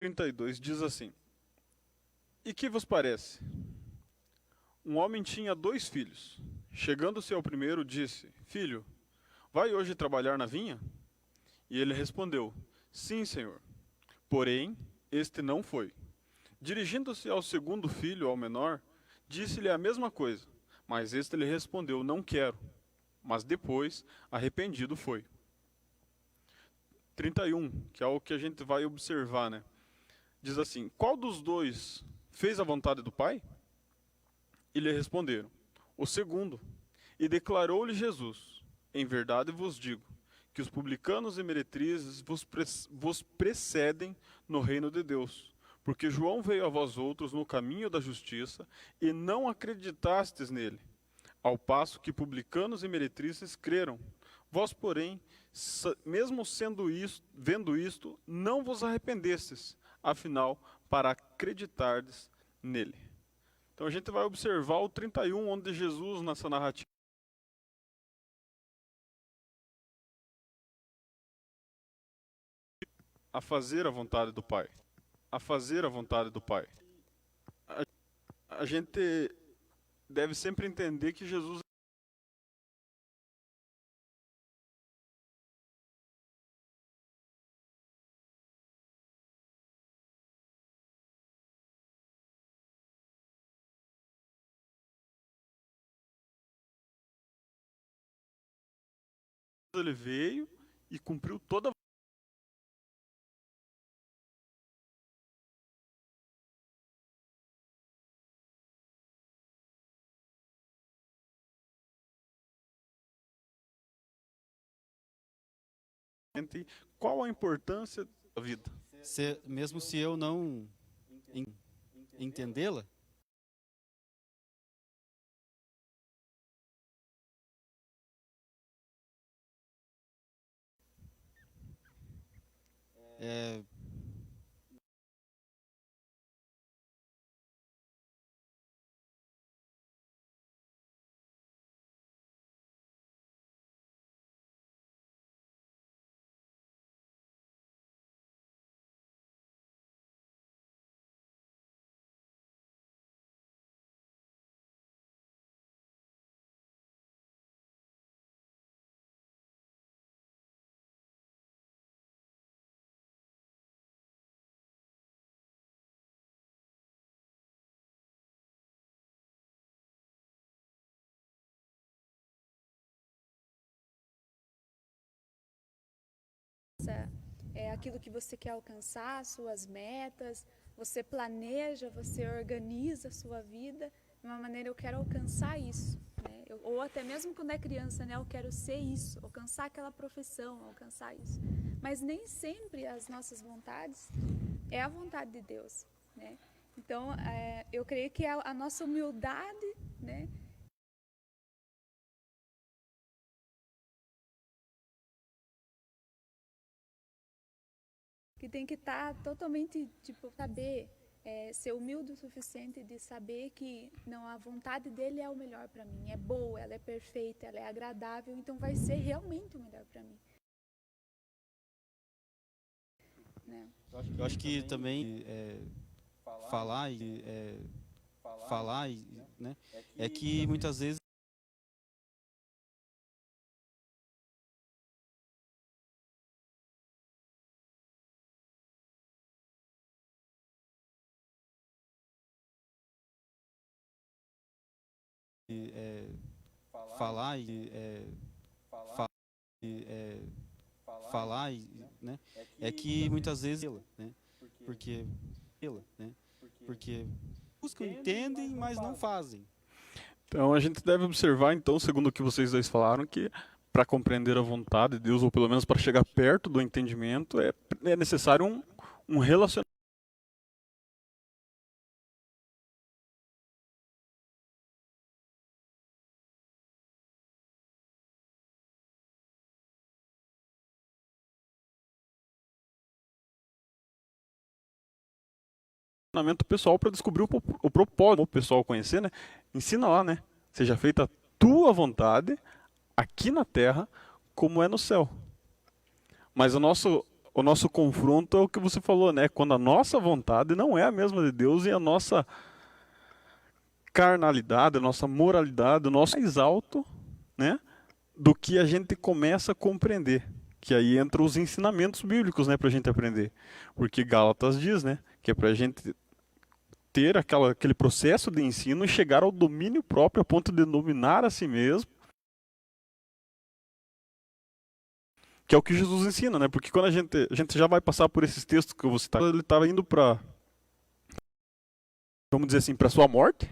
32 diz assim: E que vos parece? Um homem tinha 2 filhos. Chegando-se ao primeiro, disse: Filho, vai hoje trabalhar na vinha? E ele respondeu: Sim, senhor. Porém, este não foi. Dirigindo-se ao segundo filho, ao menor, disse-lhe a mesma coisa. Mas este lhe respondeu: Não quero. Mas depois, arrependido foi. 31, que é o que a gente vai observar, né? Diz assim: Qual dos dois fez a vontade do Pai? E lhe responderam: O segundo. E declarou-lhe Jesus: Em verdade vos digo, que os publicanos e meretrizes vos precedem no reino de Deus. Porque João veio a vós outros no caminho da justiça, e não acreditastes nele, ao passo que publicanos e meretrizes creram. Vós, porém, mesmo sendo isto, vendo isto, não vos arrependestes, afinal, para acreditardes nele. Então a gente vai observar o 31, onde Jesus, nessa narrativa, a fazer a vontade do Pai. A fazer a vontade do Pai. A gente deve sempre entender que Jesus ele veio e cumpriu toda a vontade. Qual a importância da vida? Mesmo se eu não entendê-la, é, É aquilo que você quer alcançar, suas metas, você planeja, você organiza a sua vida de uma maneira, eu quero alcançar isso, né? Ou até mesmo quando é criança, né? Eu quero ser isso, alcançar aquela profissão, alcançar isso. Mas nem sempre as nossas vontades é a vontade de Deus, né? Então, eu creio que a nossa humildade, né? Que tem que estar totalmente, tipo, saber, ser humilde o suficiente de saber que não, a vontade dele é o melhor para mim, é boa, ela é perfeita, ela é agradável, então vai ser realmente o melhor para mim, né? eu acho que também falar né, é que muitas vezes é, falar é, falar, né, é que muitas vezes, né, porque, né, porque buscam, entendem, mas não fazem. Então a gente deve observar, então, segundo o que vocês dois falaram, que para compreender a vontade de Deus, ou pelo menos para chegar perto do entendimento, é necessário um relacionamento pessoal para descobrir o propósito, o pessoal conhecer, né? Ensina lá, né? Seja feita a tua vontade aqui na terra como é no céu. Mas o nosso confronto é o que você falou, né? Quando a nossa vontade não é a mesma de Deus e a nossa carnalidade, a nossa moralidade, o nosso mais alto, né? Do que a gente começa a compreender. Que aí entram os ensinamentos bíblicos, né? Pra gente aprender. Porque Gálatas diz, né? Que é pra gente ter aquele processo de ensino e chegar ao domínio próprio a ponto de dominar a si mesmo. Que é o que Jesus ensina, né? Porque quando a gente já vai passar por esses textos que eu vou citar, ele estava indo para, vamos dizer assim, para sua morte,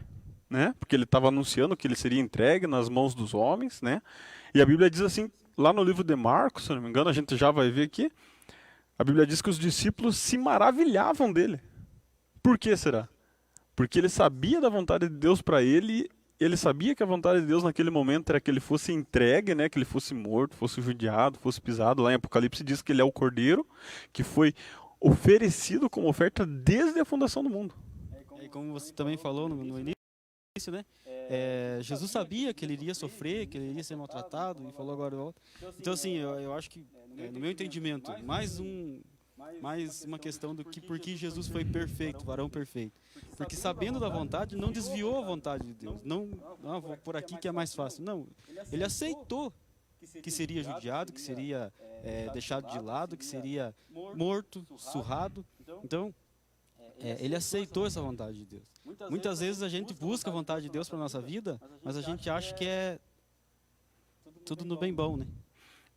né? Porque ele estava anunciando que ele seria entregue nas mãos dos homens, né? E a Bíblia diz assim, lá no livro de Marcos, se não me engano, a gente já vai ver aqui, a Bíblia diz que os discípulos se maravilhavam dele. Por que será? Porque ele sabia da vontade de Deus para ele. Ele sabia que a vontade de Deus naquele momento era que ele fosse entregue, né? Que ele fosse morto, fosse judiado, fosse pisado. Lá em Apocalipse diz que ele é o Cordeiro, que foi oferecido como oferta desde a fundação do mundo. E como você também falou no início, né? Jesus sabia que ele iria sofrer, que ele iria ser maltratado, e falou agora. Então, assim, eu acho que, no meu entendimento, mais uma questão do que por que Jesus foi perfeito, varão perfeito. Porque sabendo da vontade, não desviou a vontade de Deus. Não, vou por aqui que é mais fácil. Não, ele aceitou que seria judiado, que seria deixado de lado, que seria morto, surrado. Então, ele aceitou essa vontade de Deus. Muitas vezes a gente busca a vontade de Deus para a nossa vida, mas a gente acha que é tudo no bem bom, né?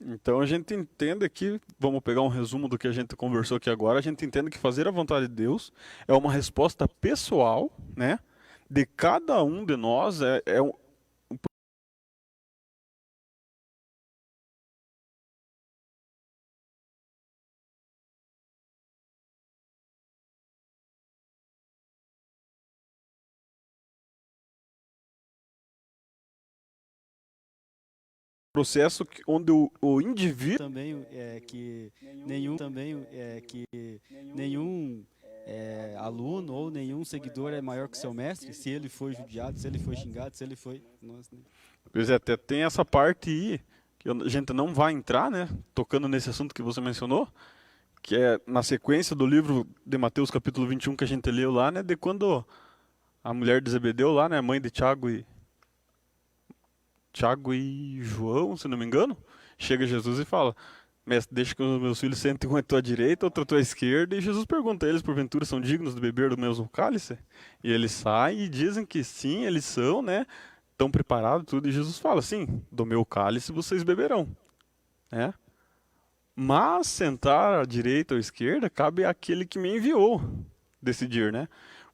Então a gente entende aqui, vamos pegar um resumo do que a gente conversou aqui agora, a gente entende que fazer a vontade de Deus é uma resposta pessoal, né? De cada um de nós, processo onde o indivíduo Também nenhum aluno ou nenhum seguidor é maior que seu mestre, se ele foi judiado, se ele foi xingado, se ele foi... Nossa, né? Pois é, até tem essa parte aí, que a gente não vai entrar, né, tocando nesse assunto que você mencionou, que é na sequência do livro de Mateus capítulo 21 que a gente leu lá, né, de quando a mulher de Zebedeu lá, né, mãe de Tiago e João, se não me engano, chega Jesus e fala, mestre, deixa que os meus filhos sentem um à tua direita, outro à tua esquerda, e Jesus pergunta a eles, porventura são dignos de beber do mesmo cálice? E eles saem e dizem que sim, eles são, né, estão preparados tudo, e Jesus fala, sim, do meu cálice vocês beberão, né? Mas sentar à direita ou à esquerda cabe àquele que me enviou decidir, né?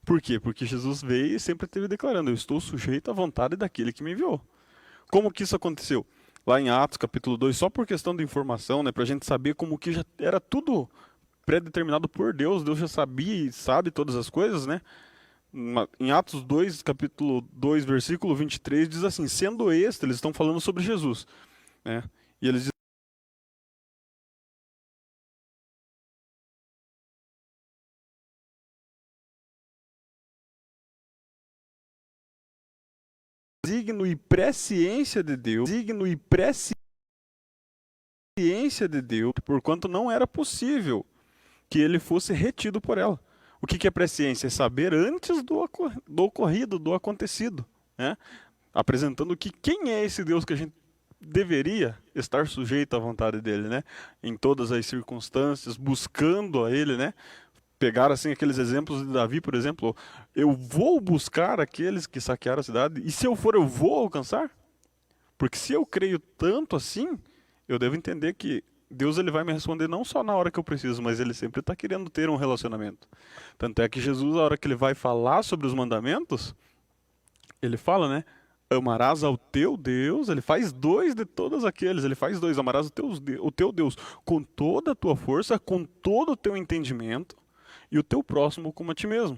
Por quê? Porque Jesus veio e sempre esteve declarando, eu estou sujeito à vontade daquele que me enviou. Como que isso aconteceu? Lá em Atos, capítulo 2, só por questão de informação, né, para a gente saber como que já era tudo pré-determinado por Deus, Deus já sabia e sabe todas as coisas, né? Em Atos 2, capítulo 2, versículo 23, diz assim, sendo este, eles estão falando sobre Jesus, né? E eles dizem, digno e presciência de Deus, porquanto não era possível que ele fosse retido por ela. O que é presciência? É saber antes do ocorrido, do acontecido, né? Apresentando que quem é esse Deus que a gente deveria estar sujeito à vontade dele, né? Em todas as circunstâncias, buscando a ele, né? Pegar assim aqueles exemplos de Davi, por exemplo, eu vou buscar aqueles que saquearam a cidade, e se eu for, eu vou alcançar? Porque se eu creio tanto assim, eu devo entender que Deus ele vai me responder não só na hora que eu preciso, mas ele sempre está querendo ter um relacionamento. Tanto é que Jesus, na hora que ele vai falar sobre os mandamentos, ele fala, né? Amarás ao teu Deus, ele faz dois de todos aqueles, ele faz dois, amarás o teu Deus com toda a tua força, com todo o teu entendimento, e o teu próximo como a ti mesmo.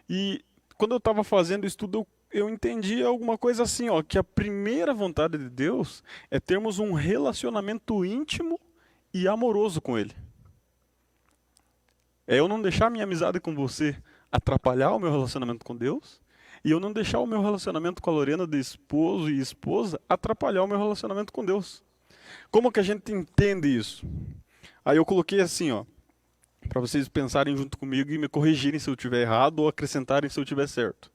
E quando eu estava fazendo o estudo, eu entendi alguma coisa assim, ó, que a primeira vontade de Deus é termos um relacionamento íntimo e amoroso com Ele. É eu não deixar minha amizade com você atrapalhar o meu relacionamento com Deus, e eu não deixar o meu relacionamento com a Lorena de esposo e esposa atrapalhar o meu relacionamento com Deus. Como que a gente entende isso? Aí eu coloquei assim, ó, para vocês pensarem junto comigo e me corrigirem se eu estiver errado ou acrescentarem se eu estiver certo.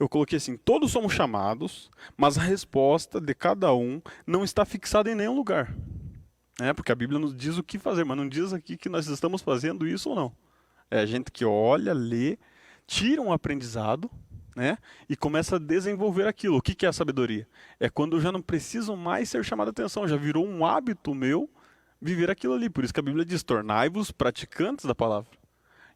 Eu coloquei assim: todos somos chamados, mas a resposta de cada um não está fixada em nenhum lugar. Porque a Bíblia nos diz o que fazer, mas não diz aqui que nós estamos fazendo isso ou não. É a gente que olha, lê, tira um aprendizado, né, e começa a desenvolver aquilo. O que que é a sabedoria? É quando eu já não preciso mais ser chamado a atenção, já virou um hábito meu viver aquilo ali. Por isso que a Bíblia diz: tornai-vos praticantes da palavra.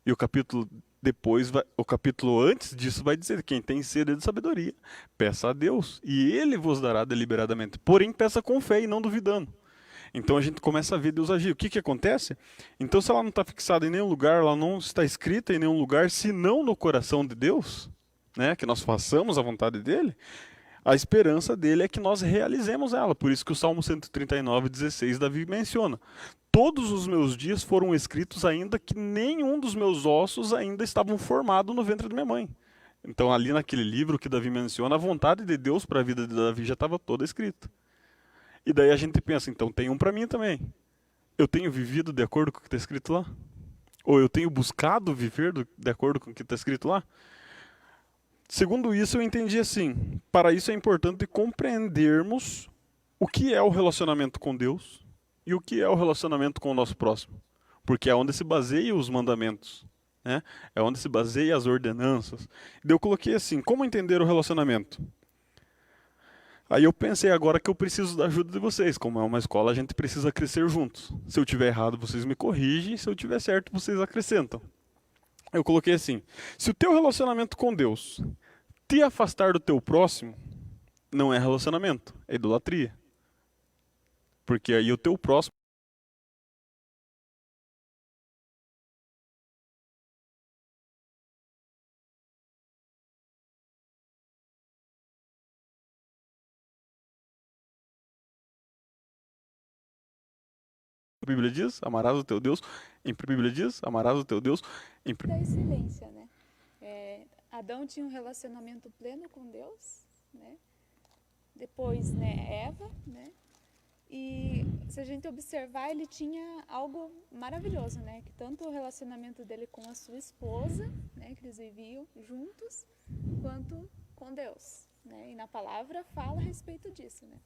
E o capítulo depois, o capítulo antes disso vai dizer: quem tem sede de sabedoria, peça a Deus, e Ele vos dará deliberadamente. Porém, peça com fé e não duvidando. Então a gente começa a ver Deus agir. O que que acontece? Então, se ela não está fixada em nenhum lugar, ela não está escrita em nenhum lugar, senão no coração de Deus, né, que nós façamos a vontade dele, a esperança dele é que nós realizemos ela. Por isso que o Salmo 139:16, Davi menciona: todos os meus dias foram escritos ainda que nenhum dos meus ossos ainda estavam formados no ventre da minha mãe. Então, ali naquele livro que Davi menciona, a vontade de Deus para a vida de Davi já estava toda escrita. E daí a gente pensa: então tem um para mim também. Eu tenho vivido de acordo com o que está escrito lá? Ou eu tenho buscado viver de acordo com o que está escrito lá? Segundo isso, eu entendi assim: para isso é importante compreendermos o que é o relacionamento com Deus e o que é o relacionamento com o nosso próximo. Porque é onde se baseiam os mandamentos, né? É onde se baseiam as ordenanças. Daí eu coloquei assim: como entender o relacionamento? Aí eu pensei agora que eu preciso da ajuda de vocês. Como é uma escola, a gente precisa crescer juntos. Se eu tiver errado, vocês me corrigem. Se eu tiver certo, vocês acrescentam. Eu coloquei assim: se o teu relacionamento com Deus te afastar do teu próximo, não é relacionamento, é idolatria. Porque aí o teu próximo a Bíblia diz: amarás o teu Deus. A Bíblia diz: amarás o teu Deus. Da excelência, né? Adão tinha um relacionamento pleno com Deus, né? Depois, né, Eva, né? E se a gente observar, ele tinha algo maravilhoso, né? Que tanto o relacionamento dele com a sua esposa, né, que eles viviam juntos, quanto com Deus, né? E na palavra fala a respeito disso, né?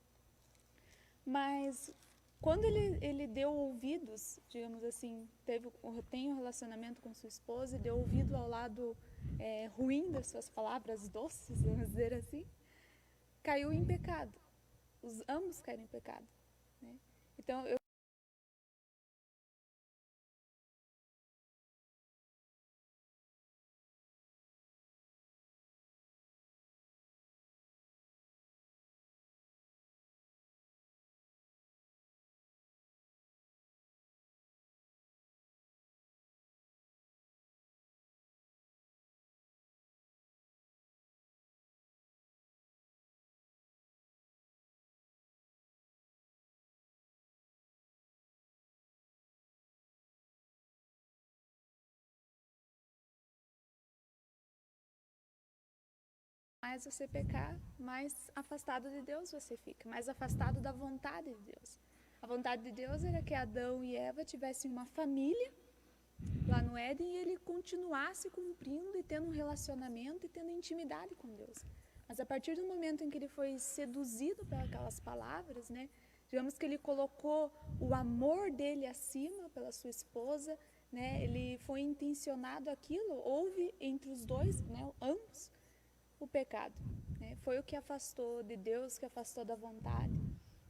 Mas quando ele deu ouvidos, digamos assim, tem um relacionamento com sua esposa e deu ouvido ao lado ruim das suas palavras doces, vamos dizer assim, caiu em pecado. Ambos caíram em pecado, né? Então, mais você pecar, mais afastado de Deus você fica, mais afastado da vontade de Deus. A vontade de Deus era que Adão e Eva tivessem uma família lá no Éden e ele continuasse cumprindo e tendo um relacionamento e tendo intimidade com Deus. Mas a partir do momento em que ele foi seduzido pelas palavras, né, digamos que ele colocou o amor dele acima pela sua esposa, né, ele foi intencionado aquilo, houve entre os dois, né, ambos, o pecado, né? Foi o que afastou de Deus, que afastou da vontade.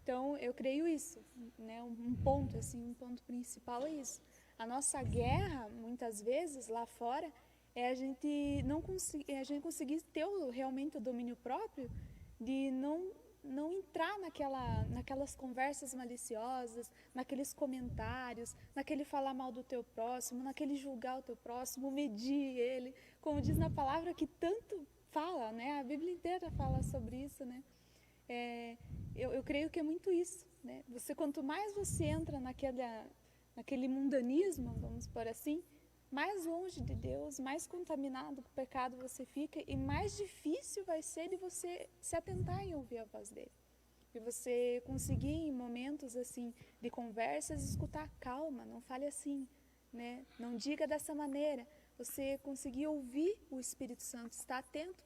Então, eu creio isso, né? Um ponto, assim, um ponto principal é isso. A nossa guerra, muitas vezes, lá fora, é a gente conseguir ter realmente o domínio próprio de não entrar naquelas conversas maliciosas, naqueles comentários, naquele falar mal do teu próximo, naquele julgar o teu próximo, medir ele, como diz na palavra que tanto fala, né? A Bíblia inteira fala sobre isso, né? Eu creio que é muito isso, né? Quanto mais você entra naquele mundanismo, vamos por assim, mais longe de Deus, mais contaminado com o pecado você fica e mais difícil vai ser de você se atentar em ouvir a voz dele. E você conseguir, em momentos assim de conversas, escutar calma, não fale assim, né? Não diga dessa maneira. Você conseguir ouvir o Espírito Santo, estar atento,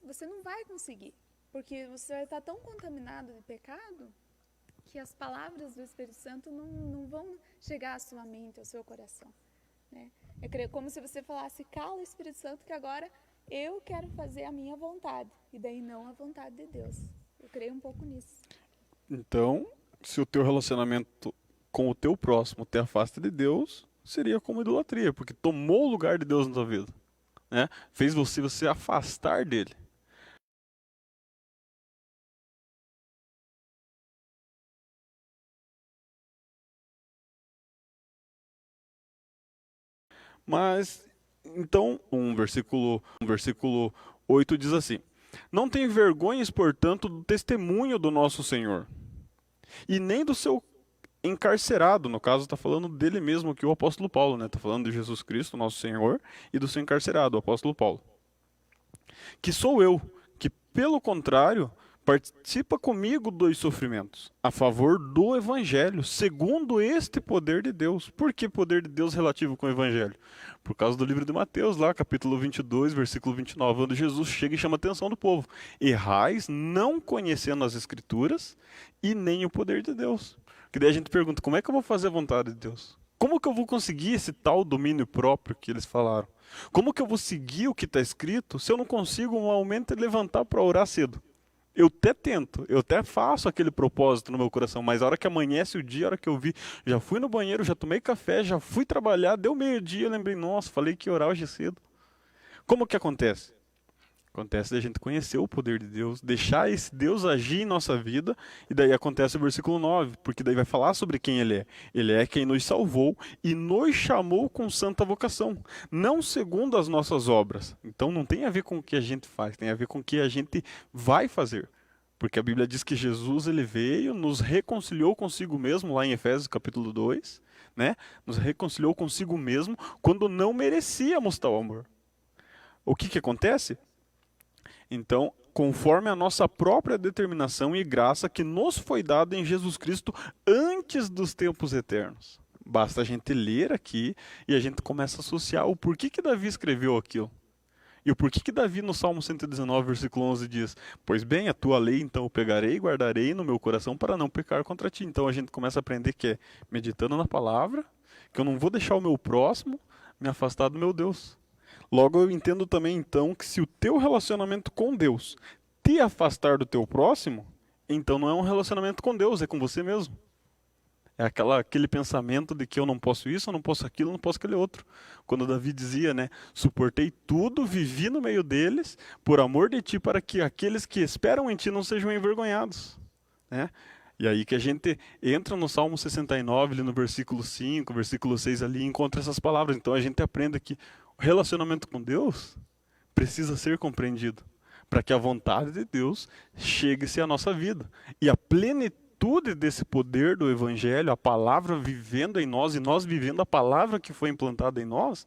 você não vai conseguir. Porque você vai estar tão contaminado de pecado que as palavras do Espírito Santo não vão chegar à sua mente, ao seu coração, né? É como se você falasse, cala, Espírito Santo, que agora eu quero fazer a minha vontade, e daí não a vontade de Deus. Eu creio um pouco nisso. Então, se o teu relacionamento com o teu próximo te afasta de Deus, seria como idolatria, porque tomou o lugar de Deus na tua vida, né? Fez você afastar dele. Mas, então, versículo 8 diz assim: Não tem vergonhas, portanto, do testemunho do nosso Senhor, e nem do seu encarcerado. No caso, está falando dele mesmo aqui, o apóstolo Paulo, né? Está falando de Jesus Cristo, nosso Senhor, e do seu encarcerado, o apóstolo Paulo. Que sou eu, que, pelo contrário, participa comigo dos sofrimentos, a favor do Evangelho, segundo este poder de Deus. Por que poder de Deus relativo com o Evangelho? Por causa do livro de Mateus, lá, capítulo 22, versículo 29, onde Jesus chega e chama a atenção do povo. Errais, não conhecendo as Escrituras e nem o poder de Deus. Que daí a gente pergunta, como é que eu vou fazer a vontade de Deus? Como que eu vou conseguir esse tal domínio próprio que eles falaram? Como que eu vou seguir o que está escrito se eu não consigo um momento de levantar para orar cedo? Eu até tento, eu até faço aquele propósito no meu coração, mas a hora que amanhece o dia, a hora que eu vi, já fui no banheiro, já tomei café, já fui trabalhar, deu meio-dia, eu lembrei, nossa, falei que ia orar hoje cedo. Como que acontece? Acontece da gente conhecer o poder de Deus, deixar esse Deus agir em nossa vida, e daí acontece o versículo 9, porque daí vai falar sobre quem Ele é. Ele é quem nos salvou e nos chamou com santa vocação, não segundo as nossas obras. Então não tem a ver com o que a gente faz, tem a ver com o que a gente vai fazer. Porque a Bíblia diz que Jesus ele veio, nos reconciliou consigo mesmo, lá em Efésios capítulo 2, né? Nos reconciliou consigo mesmo quando não merecíamos tal amor. O que acontece? Então, conforme a nossa própria determinação e graça que nos foi dada em Jesus Cristo antes dos tempos eternos. Basta a gente ler aqui e a gente começa a associar o porquê que Davi escreveu aquilo. E o porquê que Davi no Salmo 119, versículo 11 diz: Pois bem, a tua lei então eu pegarei e guardarei no meu coração para não pecar contra ti. Então a gente começa a aprender que é meditando na palavra, que eu não vou deixar o meu próximo me afastar do meu Deus. Logo eu entendo também então que se o teu relacionamento com Deus te afastar do teu próximo, então não é um relacionamento com Deus, é com você mesmo. É aquele pensamento de que eu não posso isso, eu não posso aquilo, eu não posso aquele outro. Quando Davi dizia, né, suportei tudo, vivi no meio deles, por amor de ti, para que aqueles que esperam em ti não sejam envergonhados, né? E aí que a gente entra no Salmo 69, ali no versículo 5, versículo 6 ali, e encontra essas palavras. Então a gente aprende que o relacionamento com Deus precisa ser compreendido para que a vontade de Deus chegue-se à nossa vida. E a plenitude desse poder do Evangelho, a palavra vivendo em nós e nós vivendo a palavra que foi implantada em nós,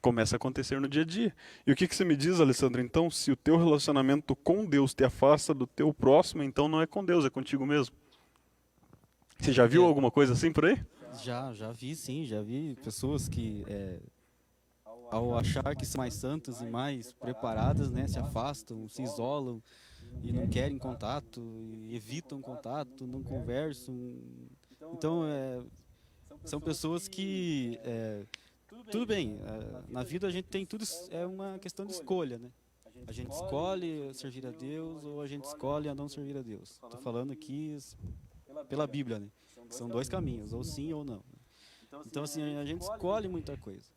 começa a acontecer no dia a dia. E o que você me diz, Alessandro? Então, se o teu relacionamento com Deus te afasta do teu próximo, então não é com Deus, é contigo mesmo. Você já viu alguma coisa assim por aí? Já vi sim, já vi pessoas que ao achar que são mais santas e mais preparadas, né, se afastam, se isolam e não querem contato, e evitam contato, não conversam. Então, são pessoas que, tudo bem, na vida a gente tem tudo, é uma questão de escolha, né? A gente escolhe servir a Deus ou a gente escolhe a não servir a Deus. Estou falando aqui pela Bíblia, né? São dois caminhos, ou sim ou não. Então, assim, a gente escolhe muita coisa.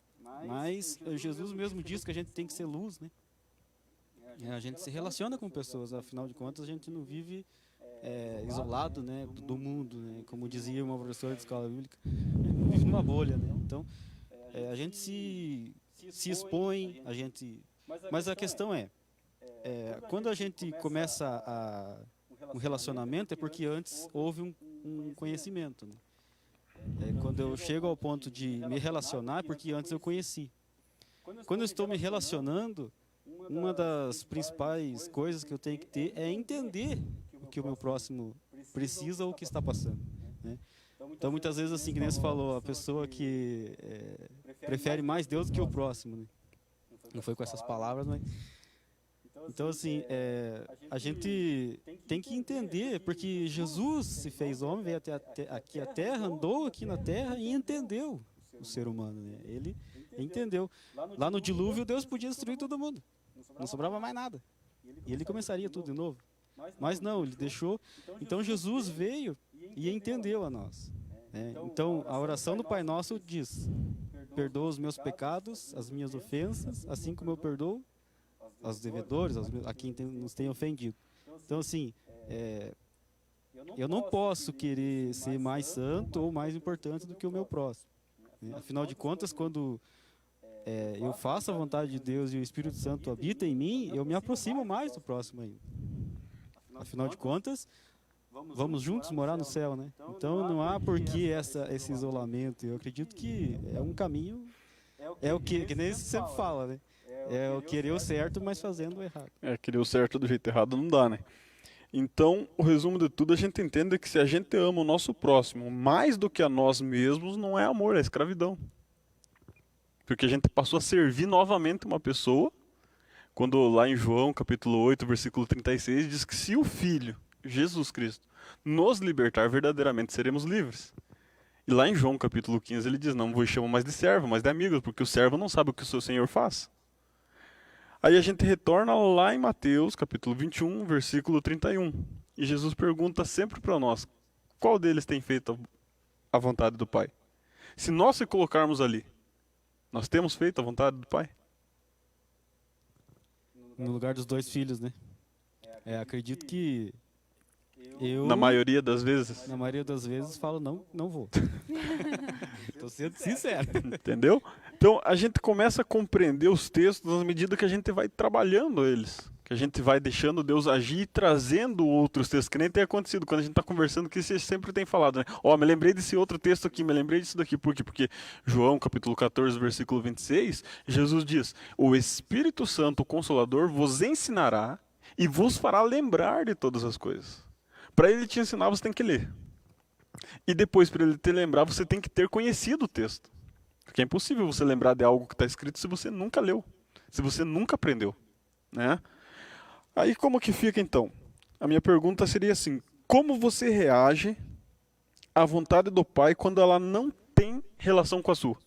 Mas Jesus mesmo diz que a gente tem que ser luz, né? A gente se relaciona com pessoas, afinal de contas a gente não vive isolado, né, do mundo, né? Como dizia uma professora de escola bíblica, a gente não vive numa bolha, né? Então, a gente se expõe, mas a questão quando a gente começa um relacionamento é porque antes houve um conhecimento, né? Quando eu chego ao ponto de me relacionar, é porque antes eu conheci. Quando eu estou me relacionando, uma das principais coisas que eu tenho que ter é entender o que o meu próximo precisa ou que está passando, né? Então, muitas vezes, assim, que nem você falou, a pessoa que prefere mais Deus do que o próximo, né? Não foi com essas palavras, mas... Então, assim, a gente tem que entender, porque Jesus se fez homem, veio até aqui à Terra, andou aqui na Terra e entendeu o ser humano, né? Ele entendeu. Lá no dilúvio, Deus podia destruir todo mundo. Não sobrava mais nada. E ele começaria tudo de novo. Mas não, ele deixou. Então, Jesus veio e entendeu a nós, né? Então, a oração do Pai Nosso diz: perdoa os meus pecados, as minhas ofensas, assim como eu perdoo aos devedores, a quem nos tem ofendido. Então, assim, eu não posso querer ser mais santo ou mais importante do que o meu próximo, né? Afinal de contas, quando eu faço a vontade de Deus e o Espírito Santo habita em mim, eu me aproximo mais do próximo ainda. Afinal de contas, vamos juntos morar no céu, né? Então, não há por que esse isolamento. Eu acredito que é um caminho, o que nem você sempre fala, né? É o querer o certo, mas fazendo o errado. Querer o certo do jeito errado não dá, né? Então, o resumo de tudo, a gente entende que se a gente ama o nosso próximo mais do que a nós mesmos, não é amor, é escravidão. Porque a gente passou a servir novamente uma pessoa, quando lá em João, capítulo 8, versículo 36, diz que se o Filho, Jesus Cristo, nos libertar, verdadeiramente seremos livres. E lá em João, capítulo 15, ele diz: não vos chamo mais de servo, mas de amigos, porque o servo não sabe o que o seu Senhor faz. Aí a gente retorna lá em Mateus, capítulo 21, versículo 31. E Jesus pergunta sempre para nós: qual deles tem feito a vontade do Pai? Se nós se colocarmos ali, nós temos feito a vontade do Pai? No lugar dos dois filhos, né? Acredito que eu... Na maioria das vezes. Na maioria das vezes falo: não vou. Estou sendo sincero. Entendeu? Então a gente começa a compreender os textos na medida que a gente vai trabalhando eles. Que a gente vai deixando Deus agir e trazendo outros textos. Que nem tem acontecido quando a gente está conversando, que você sempre tem falado, né? Me lembrei desse outro texto aqui, me lembrei disso daqui. Por quê? Porque João, capítulo 14, versículo 26, Jesus diz: o Espírito Santo, o Consolador, vos ensinará e vos fará lembrar de todas as coisas. Para ele te ensinar, você tem que ler. E depois, para ele te lembrar, você tem que ter conhecido o texto. Porque é impossível você lembrar de algo que está escrito se você nunca leu, se você nunca aprendeu, né? Aí como que fica então? A minha pergunta seria assim: como você reage à vontade do Pai quando ela não tem relação com a sua?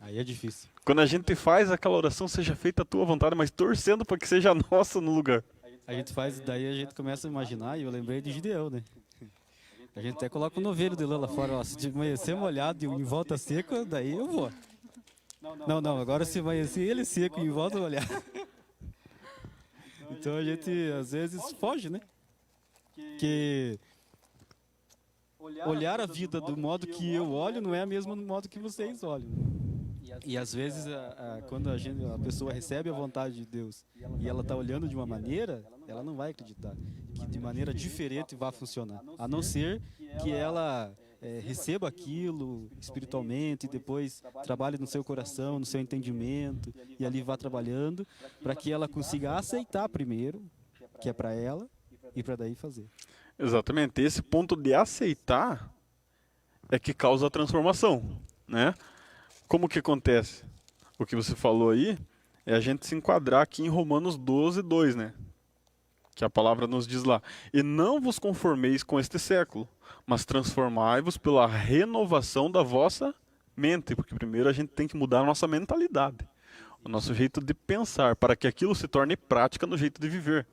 Aí é difícil. Quando a gente faz aquela oração, seja feita a tua vontade, mas torcendo para que seja a nossa no lugar. A gente faz, daí a gente começa a imaginar, e eu lembrei de Gideão, né? A gente até coloca o novelho de lã lá fora: se amanhecer molhado e em volta seco, daí eu vou. Não, agora se amanhecer ele seco e em volta molhado. Então a gente às vezes foge, né? Que olhar a vida do modo que eu olho não é a mesma do modo que vocês olham. E às vezes, quando a pessoa recebe a vontade de Deus e ela está olhando de uma maneira, ela não vai acreditar que de maneira diferente vai funcionar. A não ser que ela receba aquilo espiritualmente e depois trabalhe no seu coração, no seu entendimento, e ali vá trabalhando para que ela consiga aceitar primeiro, que é para ela, e para daí fazer. Exatamente. Esse ponto de aceitar é que causa a transformação, né? Como que acontece? O que você falou aí é a gente se enquadrar aqui em Romanos 12, 2, né? Que a palavra nos diz lá: e não vos conformeis com este século, mas transformai-vos pela renovação da vossa mente. Porque primeiro a gente tem que mudar a nossa mentalidade, o nosso jeito de pensar, para que aquilo se torne prática no jeito de viver,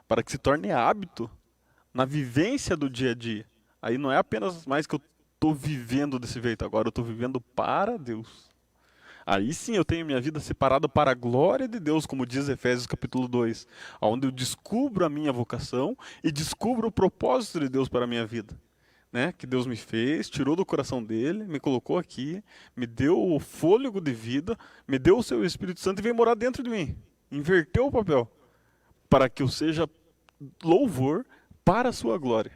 para que se torne hábito na vivência do dia a dia. Aí não é apenas mais que eu estou vivendo desse jeito, agora eu estou vivendo para Deus. Aí sim eu tenho minha vida separada para a glória de Deus, como diz Efésios capítulo 2, onde eu descubro a minha vocação e descubro o propósito de Deus para a minha vida, né? Que Deus me fez, tirou do coração dele, me colocou aqui, me deu o fôlego de vida, me deu o seu Espírito Santo e veio morar dentro de mim. Inverteu o papel, para que eu seja louvor para a sua glória.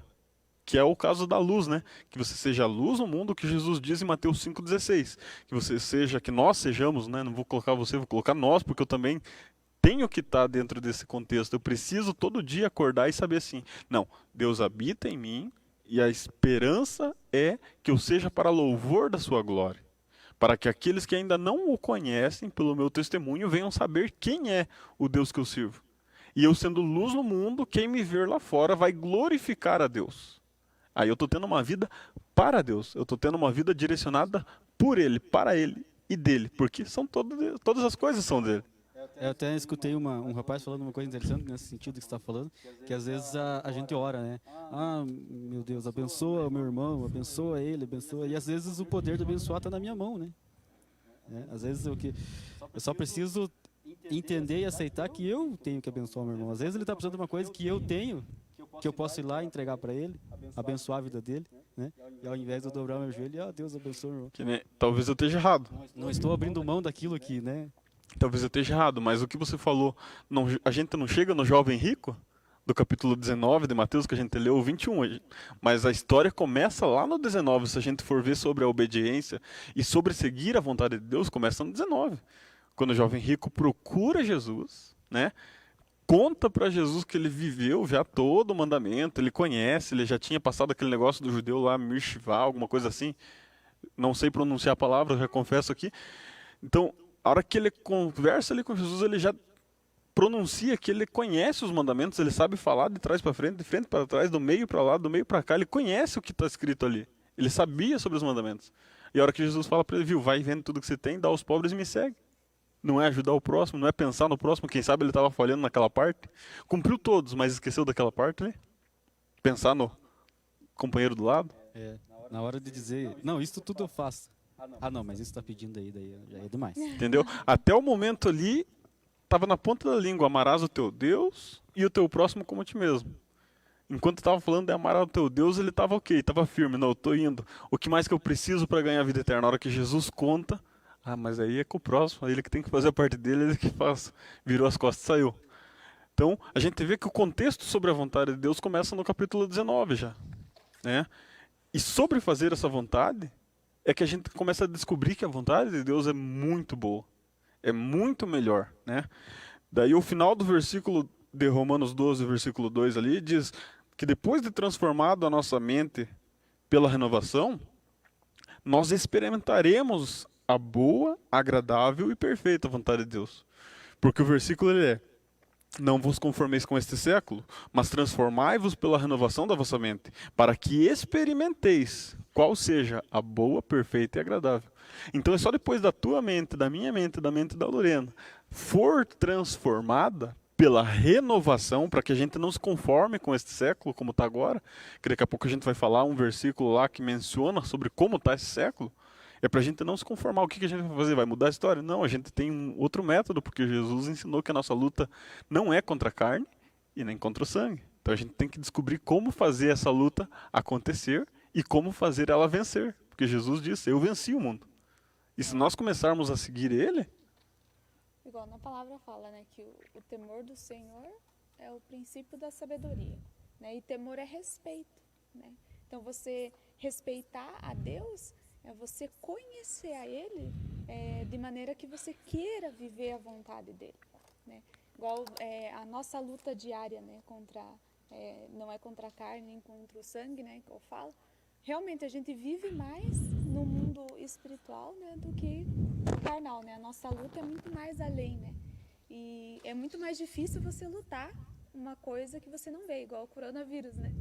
Que é o caso da luz, né? Que você seja a luz no mundo, que Jesus diz em Mateus 5,16. Que nós sejamos, né? Não vou colocar você, vou colocar nós, porque eu também tenho que estar dentro desse contexto. Eu preciso todo dia acordar e saber assim, não, Deus habita em mim e a esperança é que eu seja para louvor da sua glória. Para que aqueles que ainda não o conhecem, pelo meu testemunho, venham saber quem é o Deus que eu sirvo. E eu sendo luz no mundo, quem me ver lá fora vai glorificar a Deus. Aí eu estou tendo uma vida para Deus. Eu estou tendo uma vida direcionada por Ele, para Ele e dele. Porque são todas as coisas são dele. Eu até escutei um rapaz falando uma coisa interessante nesse sentido que você está falando, que às vezes a gente ora, né? Ah, meu Deus, abençoa o meu irmão, abençoa ele, abençoa. E às vezes o poder de abençoar está na minha mão, né? Às vezes eu só preciso entender e aceitar que eu tenho que abençoar o meu irmão. Às vezes ele está precisando de uma coisa que eu tenho, que eu posso ir lá e entregar para ele, abençoar a vida dele, né? E ao invés de eu dobrar meu joelho, Deus abençoe o irmão. Talvez eu esteja errado. Não estou abrindo mão daquilo aqui, né? Talvez eu esteja errado, mas o que você falou, a gente não chega no jovem rico, do capítulo 19 de Mateus, que a gente leu, o 21. Mas a história começa lá no 19, se a gente for ver sobre a obediência e sobre seguir a vontade de Deus, começa no 19. Quando o jovem rico procura Jesus, né? Conta para Jesus que ele viveu já todo o mandamento, ele conhece, ele já tinha passado aquele negócio do judeu lá, Mirshivá, alguma coisa assim. Não sei pronunciar a palavra, eu já confesso aqui. Então, a hora que ele conversa ali com Jesus, ele já pronuncia que ele conhece os mandamentos, ele sabe falar de trás para frente, de frente para trás, do meio para lá, do meio para cá, ele conhece o que está escrito ali. Ele sabia sobre os mandamentos. E a hora que Jesus fala para ele, vai vendo tudo que você tem, dá aos pobres e me segue. Não é ajudar o próximo, não é pensar no próximo, quem sabe ele estava falhando naquela parte. Cumpriu todos, mas esqueceu daquela parte, né? Pensar no companheiro do lado. Na hora de dizer, não, isso tudo eu faço. Ah, não, mas isso está pedindo aí, daí já é demais. Entendeu? Até o momento ali, estava na ponta da língua, amarás o teu Deus e o teu próximo como a ti mesmo. Enquanto estava falando de amar o teu Deus, ele estava ok, estava firme, não, eu estou indo. O que mais que eu preciso para ganhar a vida eterna? Na hora que Jesus conta, mas aí é com o próximo, ele que tem que fazer a parte dele, ele que faz. Virou as costas e saiu. Então, a gente vê que o contexto sobre a vontade de Deus começa no capítulo 19 já. Né? E sobre fazer essa vontade, é que a gente começa a descobrir que a vontade de Deus é muito boa. É muito melhor, né? Daí o final do versículo de Romanos 12, versículo 2 ali, diz que depois de transformado a nossa mente pela renovação, nós experimentaremos a boa, agradável e perfeita vontade de Deus. Porque o versículo ele é: não vos conformeis com este século, mas transformai-vos pela renovação da vossa mente, para que experimenteis qual seja a boa, perfeita e agradável. Então é só depois da tua mente, da minha mente, da mente da Lorena, for transformada pela renovação, para que a gente não se conforme com este século como está agora, que daqui a pouco a gente vai falar um versículo lá que menciona sobre como está esse século. É para a gente não se conformar. O que a gente vai fazer? Vai mudar a história? Não, a gente tem um outro método, porque Jesus ensinou que a nossa luta não é contra a carne e nem contra o sangue. Então a gente tem que descobrir como fazer essa luta acontecer e como fazer ela vencer. Porque Jesus disse, eu venci o mundo. E se nós começarmos a seguir ele... Igual na palavra fala, né, que o temor do Senhor é o princípio da sabedoria. Né, e temor é respeito. Né? Então você respeitar a Deus... é você conhecer a Ele de maneira que você queira viver a vontade dEle. Né? Igual a nossa luta diária, né, não é contra a carne nem contra o sangue, né, que eu falo. Realmente a gente vive mais no mundo espiritual, né, do que carnal. Né? A nossa luta é muito mais além. Né? E é muito mais difícil você lutar uma coisa que você não vê, igual o coronavírus, né?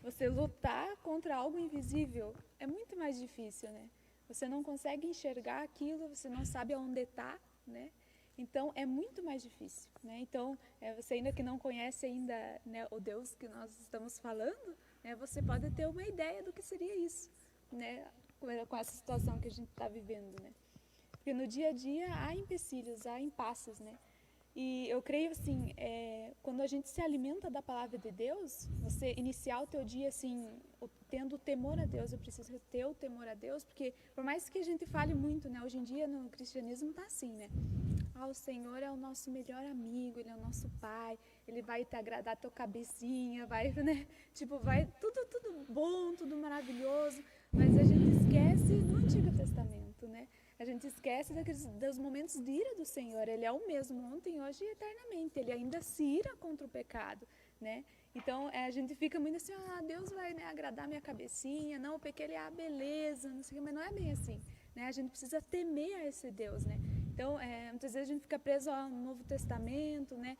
Você lutar contra algo invisível é muito mais difícil, né? Você não consegue enxergar aquilo, você não sabe aonde está, né? Então, é muito mais difícil, né? Então, você ainda que não conhece ainda, né, o Deus que nós estamos falando, né, você pode ter uma ideia do que seria isso, né? Com essa situação que a gente está vivendo, né? Porque no dia a dia há empecilhos, há impasses, né? E eu creio assim, quando a gente se alimenta da palavra de Deus, você iniciar o teu dia assim, tendo temor a Deus, eu preciso ter o temor a Deus, porque por mais que a gente fale muito, né, hoje em dia no cristianismo tá assim, né, o Senhor é o nosso melhor amigo, Ele é o nosso Pai, Ele vai te agradar a tua cabecinha, vai, né, tipo, vai tudo bom, tudo maravilhoso, mas a gente esquece do Antigo Testamento, né, a A gente esquece dos momentos de ira do Senhor. Ele é o mesmo ontem, hoje e eternamente. Ele ainda se ira contra o pecado, né? Então, a gente fica muito assim, Deus vai, né, agradar minha cabecinha, não, eu pequei, ele, beleza, não sei o que, mas não é bem assim, né? A gente precisa temer a esse Deus, né? Então, muitas vezes a gente fica preso ao Novo Testamento, né?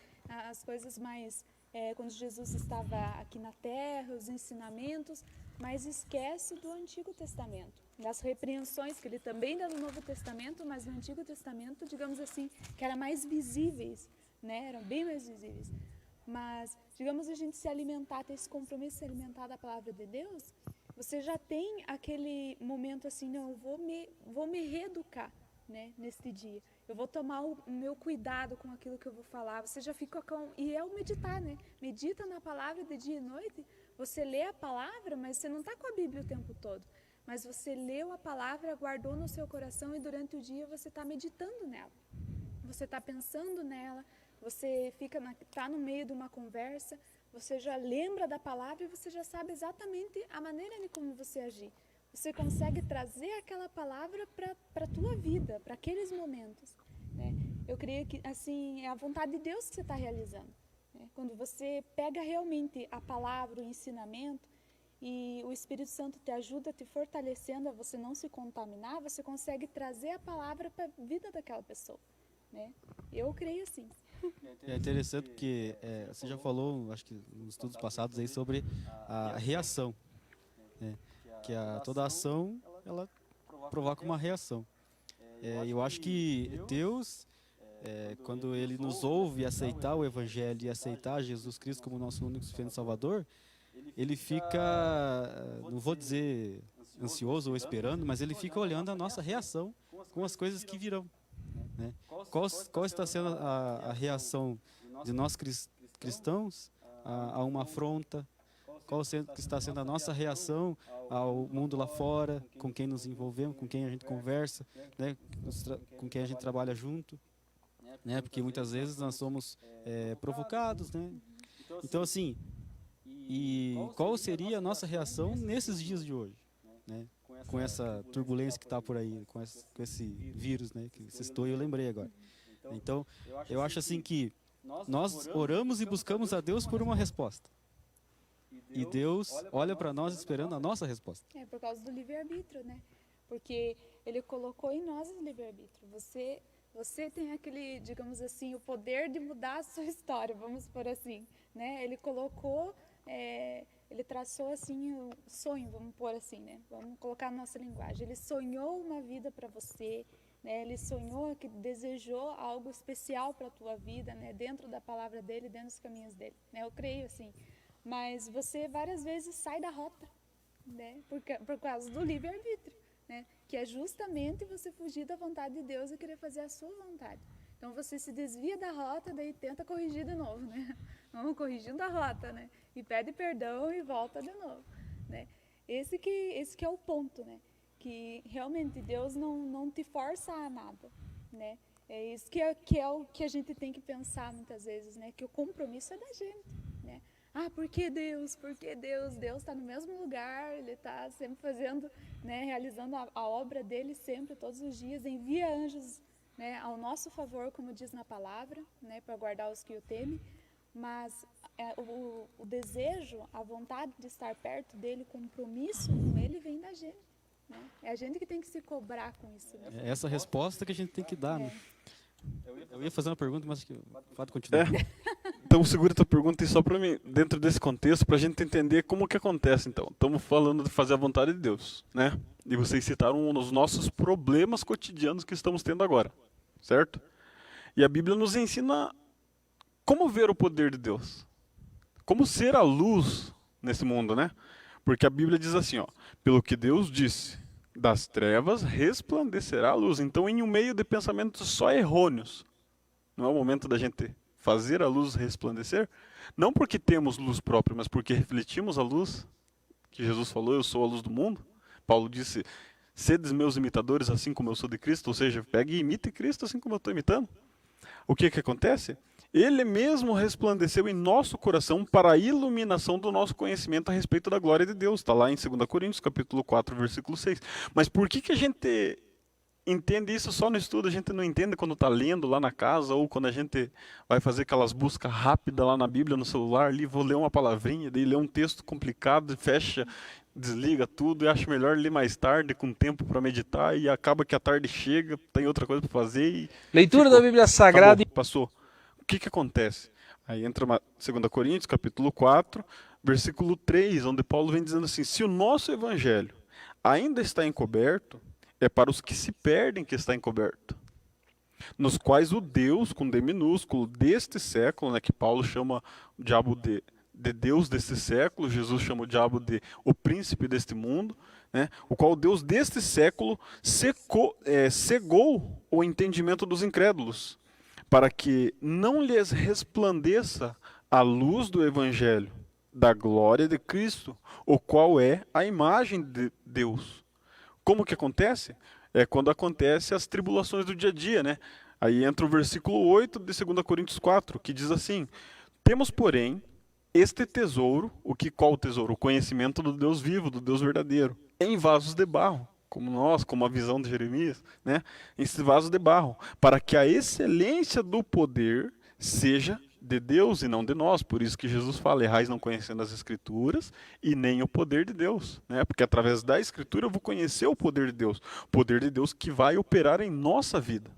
As coisas mais, quando Jesus estava aqui na Terra, os ensinamentos, mas esquece do Antigo Testamento, das repreensões que ele também dá no Novo Testamento, mas no Antigo Testamento, digamos assim, que eram mais visíveis, né? Eram bem mais visíveis. Mas, digamos, a gente se alimentar, ter esse compromisso de se alimentar da palavra de Deus, você já tem aquele momento assim, não, eu vou me reeducar, né, neste dia. Eu vou tomar o meu cuidado com aquilo que eu vou falar. Você já fica e é o meditar, né? Medita na palavra de dia e noite. Você lê a palavra, mas você não está com a Bíblia o tempo todo. Mas você leu a palavra, guardou no seu coração e durante o dia você está meditando nela. Você está pensando nela. Você está no meio de uma conversa, você já lembra da palavra e você já sabe exatamente a maneira de como você agir. Você consegue trazer aquela palavra para a tua vida, para aqueles momentos, né? Eu creio que assim é a vontade de Deus que você está realizando, né? Quando você pega realmente a palavra, o ensinamento, e o Espírito Santo te ajuda, te fortalecendo a você não se contaminar, você consegue trazer a palavra para a vida daquela pessoa, né? Eu creio assim. É interessante porque você já falou, acho que nos estudos passados aí, sobre a reação, né? Que toda ação, ela provoca uma reação. Eu acho que Deus, quando Ele nos ouve aceitar o Evangelho e aceitar Jesus Cristo como nosso único e suficiente Salvador, Ele fica, não vou dizer ansioso ou esperando, mas Ele fica olhando a nossa reação com as coisas que virão, né? Qual está sendo a reação de nós cristãos a uma afronta? Qual está sendo a nossa reação ao mundo lá fora, com quem nos envolvemos, com quem a gente conversa, né? Com quem a gente trabalha junto, né? Porque muitas vezes nós somos provocados, né? Então, assim, e qual seria a nossa reação nesses dias de hoje, né? Com essa turbulência que está por aí, com esse vírus, né, que você citou e eu lembrei agora. Então, eu acho assim que nós oramos e buscamos a Deus por uma resposta. E Deus olha para nós esperando a nossa resposta. É por causa do livre-arbítrio, né? Porque Ele colocou em nós o livre-arbítrio. Você tem aquele, digamos assim, o poder de mudar a sua história, vamos por assim, né? Ele colocou... Ele traçou assim o sonho, vamos pôr assim, né? Vamos colocar a nossa linguagem. Ele sonhou uma vida para você, né? Ele sonhou, que desejou algo especial para a tua vida, né? Dentro da palavra dele, dentro dos caminhos dele, né? Eu creio assim. Mas você várias vezes sai da rota, né? Por causa do livre-arbítrio, né? Que é justamente você fugir da vontade de Deus e querer fazer a sua vontade. Então você se desvia da rota, daí tenta corrigir de novo, né? Vamos corrigindo a rota, né? E pede perdão e volta de novo, né? Esse que é o ponto, né? Que realmente Deus não te força a nada, né? É isso que é o que a gente tem que pensar muitas vezes, né? Que o compromisso é da gente, né? Por que Deus? Por que Deus? Deus está no mesmo lugar, Ele está sempre fazendo, né? Realizando a obra dEle sempre, todos os dias, envia anjos, né, ao nosso favor, como diz na palavra, né, para guardar os que o temem, mas o desejo, a vontade de estar perto dele, o compromisso com ele vem da gente, né? É a gente que tem que se cobrar com isso, né? É essa resposta que a gente tem que dar, né? Eu ia fazer uma pergunta, mas acho que pode continuar. Então segura a tua pergunta e só para mim, dentro desse contexto, para a gente entender como que acontece então. Estamos falando de fazer a vontade de Deus, né? E vocês citaram um dos nossos problemas cotidianos que estamos tendo agora, certo? E a Bíblia nos ensina como ver o poder de Deus. Como ser a luz nesse mundo, né? Porque a Bíblia diz assim, ó, pelo que Deus disse, das trevas resplandecerá a luz. Então, em um meio de pensamentos só errôneos, não é o momento da gente fazer a luz resplandecer? Não porque temos luz própria, mas porque refletimos a luz que Jesus falou, eu sou a luz do mundo. Paulo disse, sedes meus imitadores assim como eu sou de Cristo, ou seja, pegue e imite Cristo assim como eu estou imitando. O que acontece? Ele mesmo resplandeceu em nosso coração para a iluminação do nosso conhecimento a respeito da glória de Deus. Está lá em 2 Coríntios, capítulo 4, versículo 6. Mas por que a gente entende isso só no estudo, a gente não entende quando está lendo lá na casa, ou quando a gente vai fazer aquelas buscas rápidas lá na Bíblia, no celular, ali, vou ler uma palavrinha, daí ler um texto complicado, fecha, desliga tudo, e acho melhor ler mais tarde, com tempo para meditar, e acaba que a tarde chega, tem outra coisa para fazer, e Leitura ficou. da Bíblia Sagrada. Acabou, passou. O que acontece? Aí entra 2 Coríntios, capítulo 4, versículo 3, onde Paulo vem dizendo assim, se o nosso evangelho ainda está encoberto, é para os que se perdem que está encoberto, nos quais o Deus, com D minúsculo, deste século, né, que Paulo chama o diabo de Deus deste século, Jesus chama o diabo de o príncipe deste mundo, né, o qual o Deus deste século cegou o entendimento dos incrédulos, para que não lhes resplandeça a luz do evangelho, da glória de Cristo, o qual é a imagem de Deus. Como que acontece? É quando acontecem as tribulações do dia a dia, né? Aí entra o versículo 8 de 2 Coríntios 4, que diz assim, temos, porém, este tesouro, qual tesouro? O conhecimento do Deus vivo, do Deus verdadeiro, em vasos de barro, como nós, como a visão de Jeremias, né? Esses vasos de barro, para que a excelência do poder seja de Deus e não de nós. Por isso que Jesus fala, errais não conhecendo as Escrituras e nem o poder de Deus, né? Porque através da Escritura eu vou conhecer o poder de Deus que vai operar em nossa vida.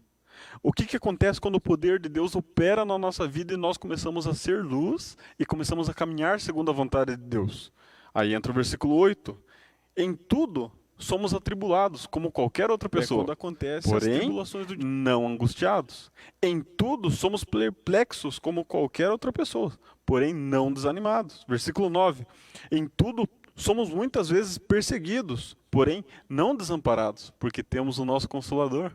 O que acontece quando o poder de Deus opera na nossa vida e nós começamos a ser luz e começamos a caminhar segundo a vontade de Deus? Aí entra o versículo 8. Em tudo somos atribulados, como qualquer outra pessoa. Quando acontece porém, as tribulações do dia, não angustiados. Em tudo somos perplexos, como qualquer outra pessoa, porém não desanimados. Versículo 9. Em tudo somos muitas vezes perseguidos, porém não desamparados, porque temos o nosso Consolador.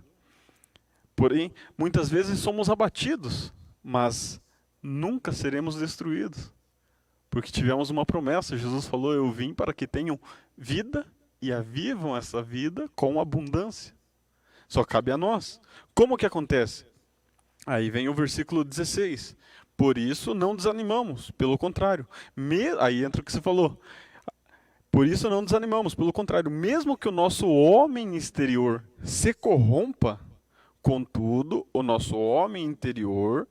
Porém, muitas vezes somos abatidos, mas nunca seremos destruídos, porque tivemos uma promessa. Jesus falou, eu vim para que tenham vida e a vivam essa vida com abundância. Só cabe a nós. Como que acontece? Aí vem o versículo 16. Por isso não desanimamos, pelo contrário. Aí entra o que você falou. Por isso não desanimamos, pelo contrário. Mesmo que o nosso homem exterior se corrompa, contudo, o nosso homem interior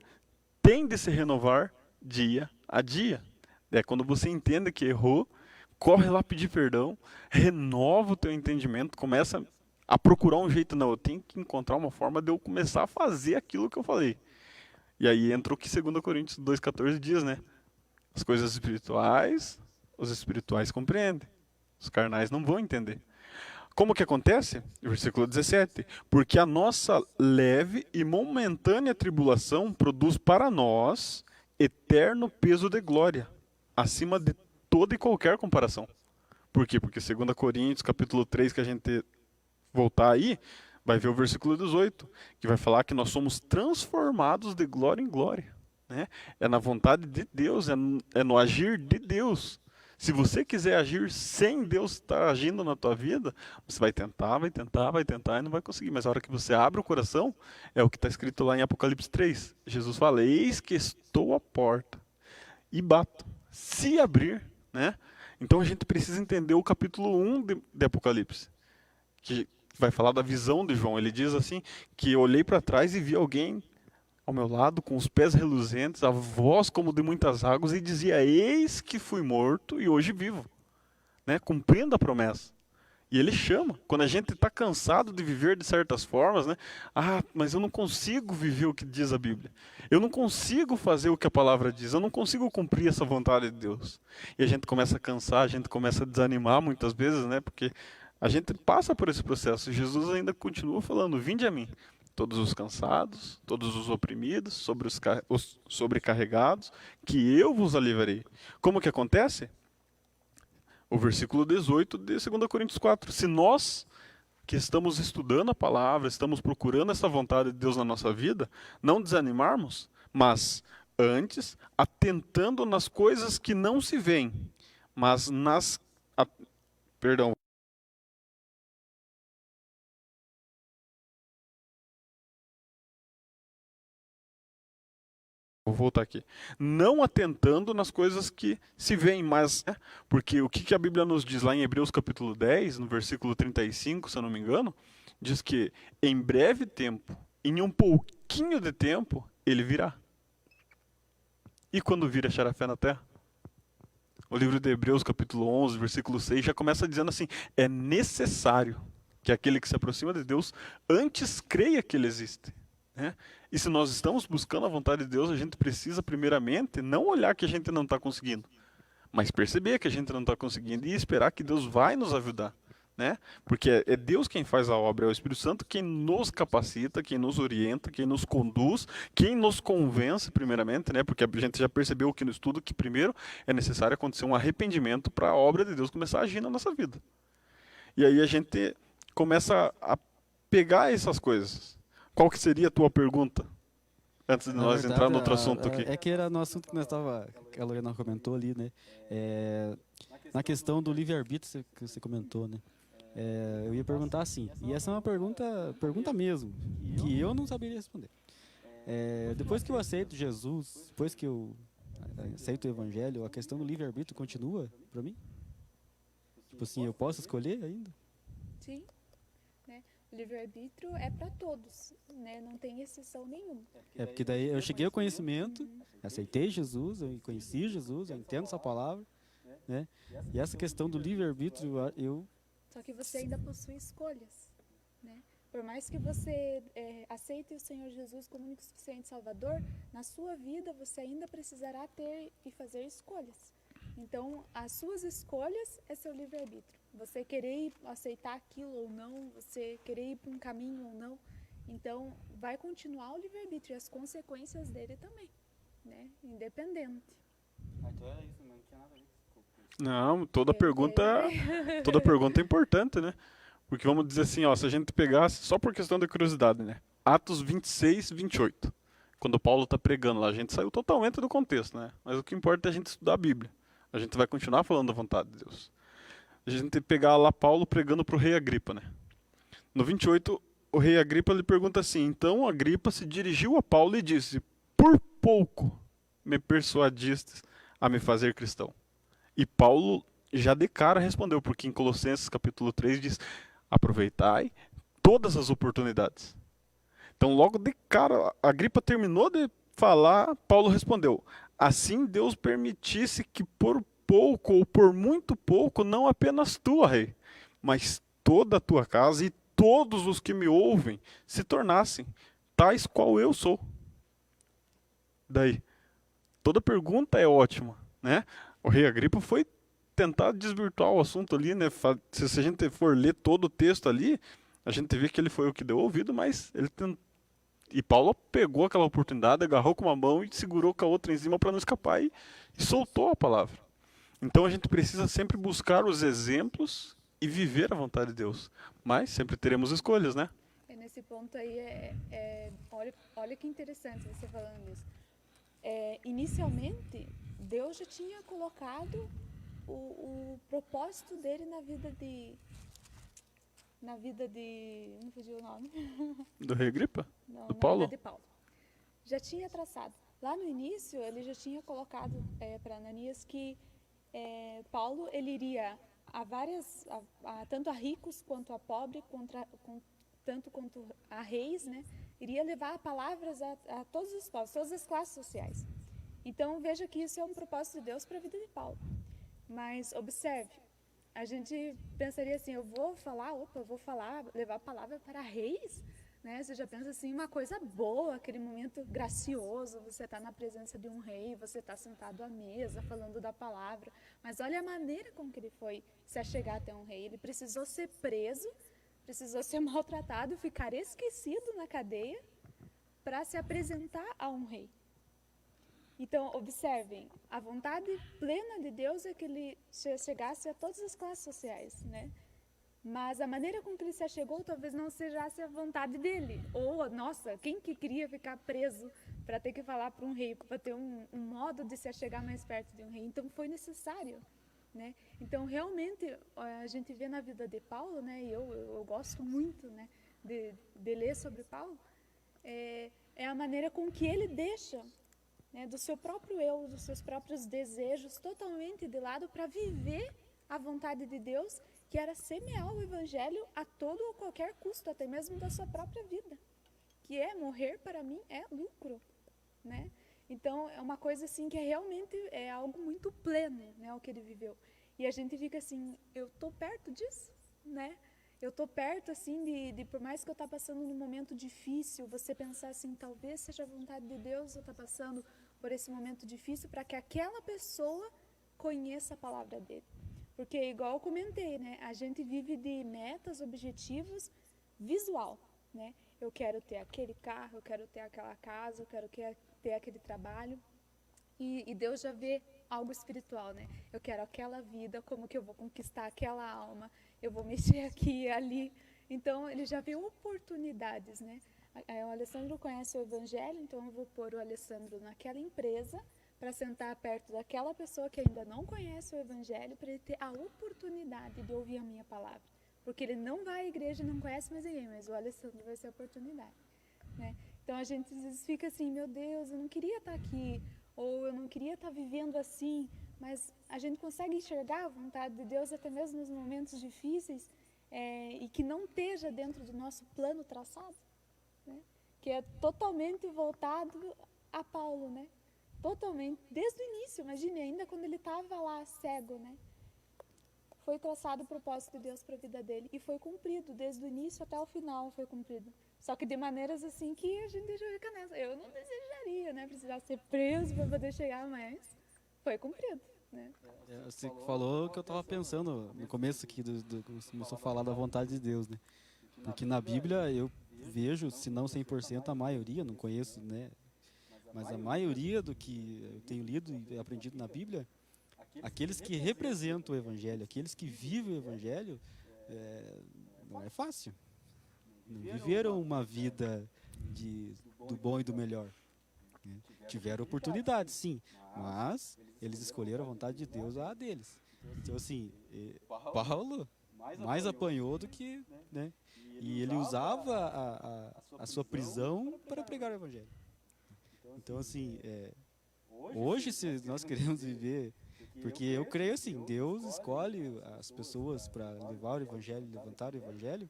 tem de se renovar dia a dia. É quando você entende que errou, corre lá pedir perdão, renova o teu entendimento, começa a procurar um jeito. Não, eu tenho que encontrar uma forma de eu começar a fazer aquilo que eu falei. E aí entra o que 2 Coríntios 2,14 diz, né? As coisas espirituais, os espirituais compreendem. Os carnais não vão entender. Como que acontece? Versículo 17. Porque a nossa leve e momentânea tribulação produz para nós eterno peso de glória, acima de toda e qualquer comparação. Por quê? Porque 2 Coríntios, capítulo 3, que a gente voltar aí, vai ver o versículo 18, que vai falar que nós somos transformados de glória em glória, né? É na vontade de Deus, é no agir de Deus. Se você quiser agir sem Deus estar agindo na tua vida, você vai tentar e não vai conseguir. Mas a hora que você abre o coração, é o que está escrito lá em Apocalipse 3. Jesus fala, eis que estou à porta e bato. Se abrir, né? Então a gente precisa entender o capítulo 1 de Apocalipse, que vai falar da visão de João. Ele diz assim, que eu olhei para trás e vi alguém ao meu lado, com os pés reluzentes, a voz como de muitas águas, e dizia, eis que fui morto e hoje vivo, né? Cumprindo a promessa. E ele chama. Quando a gente está cansado de viver de certas formas, né? Ah, mas eu não consigo viver o que diz a Bíblia. Eu não consigo fazer o que a palavra diz. Eu não consigo cumprir essa vontade de Deus. E a gente começa a cansar, a gente começa a desanimar muitas vezes, né? Porque a gente passa por esse processo. Jesus ainda continua falando, vinde a mim, todos os cansados, todos os oprimidos, sobre os sobrecarregados, que eu vos aliviarei. Como que acontece? O versículo 18 de 2 Coríntios 4. Se nós que estamos estudando a palavra, estamos procurando essa vontade de Deus na nossa vida, não desanimarmos, mas antes atentando nas coisas que não se veem, mas Vou voltar aqui. Não atentando nas coisas que se veem, mas... Porque o que a Bíblia nos diz lá em Hebreus capítulo 10, no versículo 35, se eu não me engano, diz que em breve tempo, em um pouquinho de tempo, ele virá. E quando vir, achará fé na terra? O livro de Hebreus, capítulo 11, versículo 6, já começa dizendo assim: é necessário que aquele que se aproxima de Deus antes creia que ele existe. Né? E se nós estamos buscando a vontade de Deus, a gente precisa, primeiramente, não olhar que a gente não está conseguindo, mas perceber que a gente não está conseguindo e esperar que Deus vai nos ajudar. Né? Porque é Deus quem faz a obra, é o Espírito Santo quem nos capacita, quem nos orienta, quem nos conduz, quem nos convence primeiramente, né? Porque a gente já percebeu aqui no estudo que primeiro é necessário acontecer um arrependimento para a obra de Deus começar a agir na nossa vida. E aí a gente começa a pegar essas coisas. Qual que seria a tua pergunta? Antes de Na nós verdade, entrar no outro assunto aqui. É que era no assunto que nós estava, que a Lorena comentou ali, né? Na questão do livre-arbítrio que você comentou, né? Eu ia perguntar assim, e essa é uma pergunta mesmo, que eu não saberia responder. Depois que eu aceito Jesus, depois que eu aceito o Evangelho, a questão do livre-arbítrio continua para mim? Tipo assim, eu posso escolher ainda? Sim. Né? O livre-arbítrio é para todos, né? Não tem exceção nenhuma. Porque daí eu cheguei ao conhecimento, aceitei Jesus, eu conheci Jesus, eu entendo essa palavra, né? E essa questão do livre-arbítrio, Só que você ainda possui escolhas, né? Por mais que você aceite o Senhor Jesus como único e suficiente Salvador, na sua vida você ainda precisará ter e fazer escolhas. Então, as suas escolhas é seu livre-arbítrio. Você querer aceitar aquilo ou não, você querer ir para um caminho ou não. Então, vai continuar o livre-arbítrio e as consequências dele também, né? Independente. Então era isso, não tinha nada a ver. Não, toda pergunta é importante, né? Porque vamos dizer assim, ó, se a gente pegasse, só por questão de curiosidade, né? Atos 26, 28. Quando Paulo está pregando lá, a gente saiu totalmente do contexto, né? Mas o que importa é a gente estudar a Bíblia. A gente vai continuar falando da vontade de Deus. A gente pegar lá Paulo pregando para o rei Agripa, né? No 28, o rei Agripa lhe pergunta assim: então Agripa se dirigiu a Paulo e disse: por pouco me persuadistes a me fazer cristão. E Paulo já de cara respondeu, porque em Colossenses capítulo 3 diz: aproveitai todas as oportunidades. Então logo de cara, Agripa terminou de falar, Paulo respondeu: assim Deus permitisse que por pouco ou por muito pouco, não apenas tu, rei, mas toda a tua casa e todos os que me ouvem se tornassem tais qual eu sou. Daí, toda pergunta é ótima, né? O rei Agripa foi tentar desvirtuar o assunto ali, né? Se a gente for ler todo o texto ali, a gente vê que ele foi o que deu ouvido, mas ele tentou. E Paulo pegou aquela oportunidade, agarrou com uma mão e segurou com a outra em cima para não escapar e soltou a palavra. Então a gente precisa sempre buscar os exemplos e viver a vontade de Deus. Mas sempre teremos escolhas, né? Nesse ponto aí, olha que interessante você falando isso. Inicialmente, Deus já tinha colocado o propósito dele na vida de... Não fugiu o nome. Do rei Agripa? Não, Do na Paulo? vida de Paulo. Já tinha traçado. Lá no início, ele já tinha colocado para Ananias que Paulo ele iria tanto a ricos quanto a pobres, tanto quanto a reis, né? Iria levar palavras a todos os povos, todas as classes sociais. Então veja que isso é um propósito de Deus para a vida de Paulo. Mas observe, a gente pensaria assim, eu vou levar a palavra para reis, né? Você já pensa assim, uma coisa boa, aquele momento gracioso, você está na presença de um rei, você está sentado à mesa, falando da palavra, mas olha a maneira com que ele foi se achegar até um rei. Ele precisou ser preso, precisou ser maltratado, ficar esquecido na cadeia para se apresentar a um rei. Então, observem, a vontade plena de Deus é que ele chegasse a todas as classes sociais, né? Mas a maneira com que ele se achegou talvez não seja a vontade dele. Ou, nossa, quem que queria ficar preso para ter que falar para um rei, para ter um modo de se achegar mais perto de um rei? Então, foi necessário, né? Então, realmente, a gente vê na vida de Paulo, né? E eu gosto muito, né, de ler sobre Paulo, é a maneira com que ele deixa, né, do seu próprio eu, dos seus próprios desejos totalmente de lado para viver a vontade de Deus que era semear o evangelho a todo ou qualquer custo, até mesmo da sua própria vida, que é morrer para mim é lucro, né? Então é uma coisa assim que realmente é algo muito pleno, né, o que ele viveu. E a gente fica assim, eu tô perto disso, né? Eu tô perto assim de por mais que eu tá passando num momento difícil, você pensar assim, talvez seja a vontade de Deus eu tá passando por esse momento difícil para que aquela pessoa conheça a palavra dele. Porque igual eu comentei, né, a gente vive de metas, objetivos visual, né? Eu quero ter aquele carro, eu quero ter aquela casa, eu quero ter aquele trabalho. E Deus já vê algo espiritual, né? Eu quero aquela vida, como que eu vou conquistar aquela alma, eu vou mexer aqui e ali. Então, ele já vê oportunidades, né? O Alessandro conhece o Evangelho, então eu vou pôr o Alessandro naquela empresa para sentar perto daquela pessoa que ainda não conhece o Evangelho, para ele ter a oportunidade de ouvir a minha palavra. Porque ele não vai à igreja e não conhece mais ninguém, mas o Alessandro vai ser a oportunidade, né? Então, a gente às vezes fica assim, meu Deus, eu não queria estar aqui, ou eu não queria estar vivendo assim, mas a gente consegue enxergar a vontade de Deus até mesmo nos momentos difíceis e que não esteja dentro do nosso plano traçado, né? Que é totalmente voltado a Paulo, né? Totalmente, desde o início, imagine, ainda quando ele estava lá cego, né? Foi traçado o propósito de Deus para a vida dele e foi cumprido, desde o início até o final foi cumprido. Só que de maneiras assim que a gente já fica nessa. Eu não desejaria, né, precisar ser preso para poder chegar, mas foi cumprido, né? Você falou que eu estava pensando no começo aqui, quando você começou a falar da vontade de Deus, né? Porque na Bíblia eu vejo, se não 100%, a maioria, não conheço, né? Mas a maioria do que eu tenho lido e aprendido na Bíblia, aqueles que representam o Evangelho, aqueles que vivem o Evangelho, não é fácil. Não viveram uma vida do bom e do melhor, né? Tiveram oportunidades, sim, mas eles escolheram a vontade de Deus a deles. Então, assim, Paulo mais apanhou do que, né? E ele usava a sua prisão para pregar o Evangelho. Então, assim, hoje, se nós queremos viver, porque eu creio assim, Deus escolhe as pessoas para levar o Evangelho, levantar o Evangelho,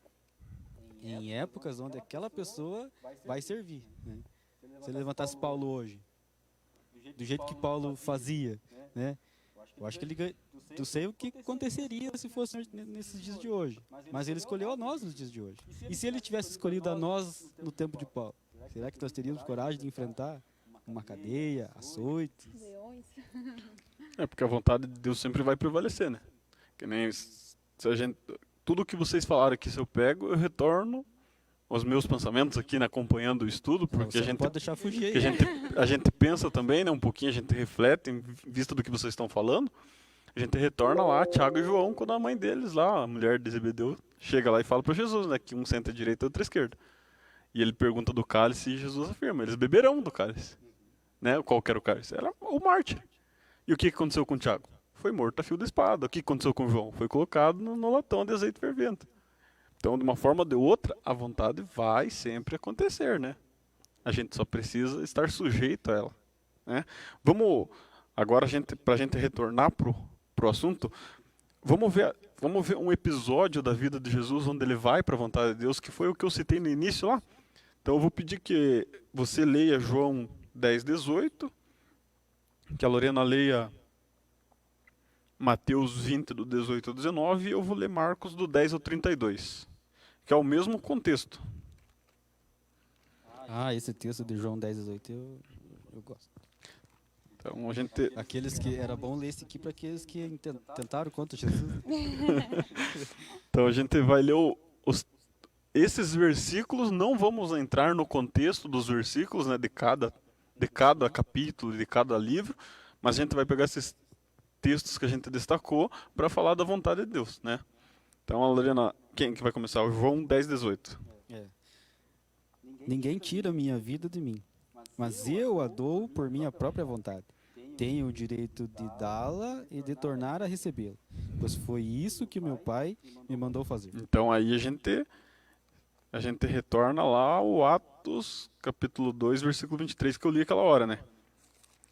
em épocas onde aquela pessoa vai servir, né? Se ele levantasse Paulo hoje, do jeito que Paulo fazia, né? Eu acho que não sei o que aconteceria se fosse nesses dias de hoje, mas ele escolheu a nós nos dias de hoje. E se ele tivesse escolhido a nós no tempo de Paulo, será que nós teríamos coragem de enfrentar uma cadeia, açoites? Leões. Porque a vontade de Deus sempre vai prevalecer, né? Que nem se a gente, tudo que vocês falaram aqui, se eu pego, eu retorno aos meus pensamentos aqui, né, acompanhando o estudo, porque Você não pode deixar fugir. que a gente pensa também, né, um pouquinho, a gente reflete em vista do que vocês estão falando. A gente retorna lá, Tiago e João, quando a mãe deles lá, a mulher de Zebedeu, chega lá e fala para Jesus, né, que um senta à direita e outro à esquerda. E ele pergunta do cálice e Jesus afirma, eles beberão do cálice. Né? Qual que era o cálice? Era o mártir. E o que aconteceu com Tiago? Foi morto a fio da espada. O que aconteceu com João? Foi colocado no latão de azeite fervente. Então, de uma forma ou de outra, a vontade vai sempre acontecer, né? A gente só precisa estar sujeito a ela, né? Vamos, agora, para a gente retornar pro assunto, vamos ver um episódio da vida de Jesus onde ele vai para a vontade de Deus, que foi o que eu citei no início lá. Então, eu vou pedir que você leia João 10:18, que a Lorena leia Mateus 20, do 18 ao 19, e eu vou ler Marcos, do 10 ao 32, que é o mesmo contexto. Esse texto de João 10:18 eu gosto. Então, a gente... Aqueles que era bom ler esse aqui para aqueles que tentaram contra Jesus. Então, a gente vai ler esses versículos, não vamos entrar no contexto dos versículos, né, de cada capítulo, de cada livro, mas a gente vai pegar esses textos que a gente destacou para falar da vontade de Deus, né? Então, a Lorena, quem que vai começar? O João 10:18. Ninguém tira a minha vida de mim, mas eu a dou por minha própria vontade. Tenho o direito de dá-la e de tornar a recebê-la, pois foi isso que meu Pai me mandou fazer. Então, aí a gente retorna lá ao Atos, capítulo 2, versículo 23, que eu li aquela hora, né?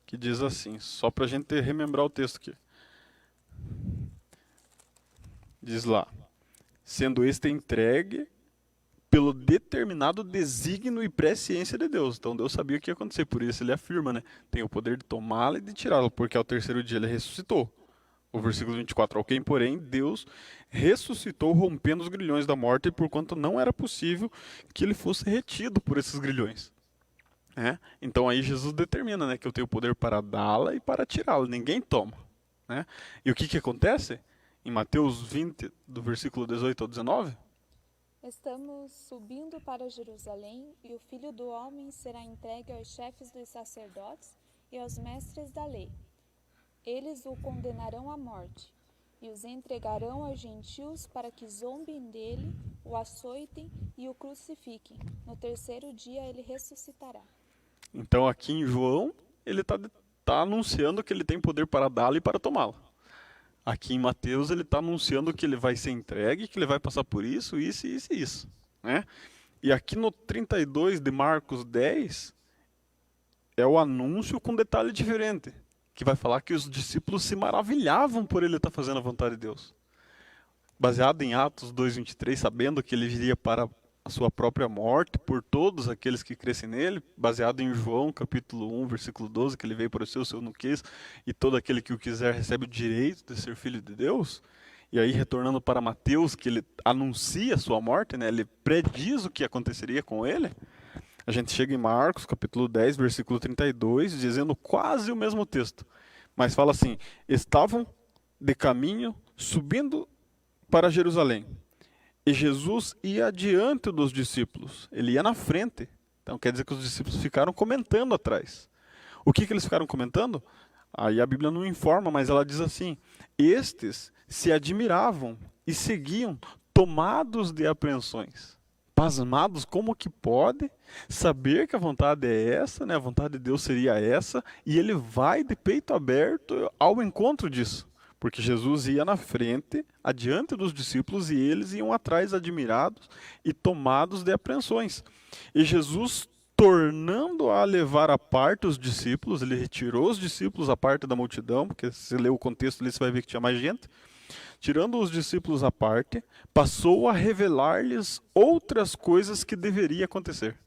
Que diz assim, só para a gente remembrar o texto aqui. Diz lá, sendo este entregue pelo determinado desígnio e presciência de Deus. Então Deus sabia o que ia acontecer, por isso ele afirma, né? Tem o poder de tomá-la e de tirá-la, porque ao terceiro dia ele ressuscitou. O versículo 24, ao quem, porém, Deus ressuscitou rompendo os grilhões da morte, porquanto não era possível que ele fosse retido por esses grilhões. Né? Então aí Jesus determina, né, que eu tenho o poder para dá-la e para tirá-la, ninguém toma. Né? E o que acontece? Em Mateus 20, do versículo 18 ao 19, Estamos subindo para Jerusalém, e o Filho do Homem será entregue aos chefes dos sacerdotes e aos mestres da lei. Eles o condenarão à morte, e os entregarão aos gentios para que zombem dele, o açoitem e o crucifiquem. No terceiro dia ele ressuscitará. então aqui em João, ele está anunciando que ele tem poder para dá-la e para tomá-la. Aqui em Mateus ele está anunciando que ele vai ser entregue, que ele vai passar por isso, isso e isso e isso. Né? E aqui no 32 de Marcos 10, é o anúncio com detalhe diferente, que vai falar que os discípulos se maravilhavam por ele estar fazendo a vontade de Deus. Baseado em Atos 2:23, sabendo que ele viria para a sua própria morte por todos aqueles que crescem nele, baseado em João, capítulo 1, versículo 12, que ele veio para o seu não quis, e todo aquele que o quiser recebe o direito de ser filho de Deus. E aí, retornando para Mateus, que ele anuncia a sua morte, né, ele prediz o que aconteceria com ele, a gente chega em Marcos, capítulo 10, versículo 32, dizendo quase o mesmo texto, mas fala assim, estavam de caminho, subindo para Jerusalém. E Jesus ia adiante dos discípulos, ele ia na frente. Então quer dizer que os discípulos ficaram comentando atrás. O que eles ficaram comentando? Aí a Bíblia não informa, mas ela diz assim, estes se admiravam e seguiam tomados de apreensões. Pasmados, como que pode saber que a vontade é essa, né? A vontade de Deus seria essa, e ele vai de peito aberto ao encontro disso. Porque Jesus ia na frente, adiante dos discípulos, e eles iam atrás admirados e tomados de apreensões. E Jesus, tornando a levar à parte os discípulos, ele retirou os discípulos à parte da multidão, porque se ler o contexto ali você vai ver que tinha mais gente. Tirando os discípulos à parte, passou a revelar-lhes outras coisas que deveria acontecer,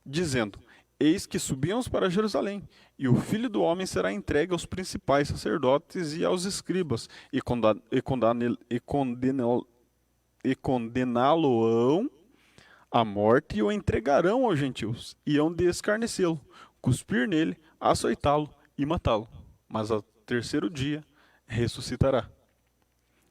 dizendo, eis que subimos para Jerusalém, e o Filho do Homem será entregue aos principais sacerdotes e aos escribas, e condená-lo-ão à morte, e o entregarão aos gentios, e hão de escarnecê-lo, cuspir nele, açoitá-lo e matá-lo. Mas ao terceiro dia ressuscitará.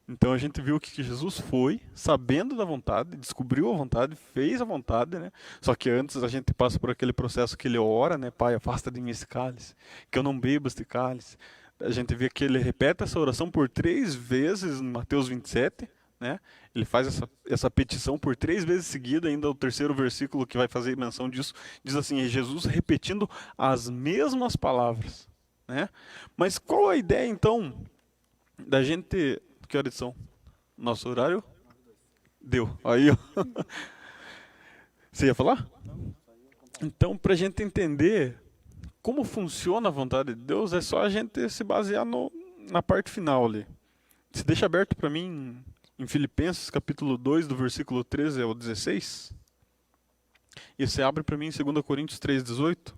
Então a gente viu que Jesus foi, sabendo da vontade, descobriu a vontade, fez a vontade, né? Só que antes a gente passa por aquele processo que ele ora, né? Pai, afasta de mim esse cálice, que eu não bebo este cálice. A gente vê que ele repete essa oração por 3 vezes em Mateus 27, né? Ele faz essa petição por 3 vezes seguida, ainda o terceiro versículo que vai fazer menção disso, diz assim, é Jesus repetindo as mesmas palavras, né? Mas qual a ideia então da gente... Que horas são? Nosso horário? Deu. Aí, ó. Você ia falar? Então, para a gente entender como funciona a vontade de Deus, é só a gente se basear na parte final ali. Se deixa aberto para mim em Filipenses, capítulo 2, do versículo 13 ao 16. E você abre para mim em 2 Coríntios 3:18.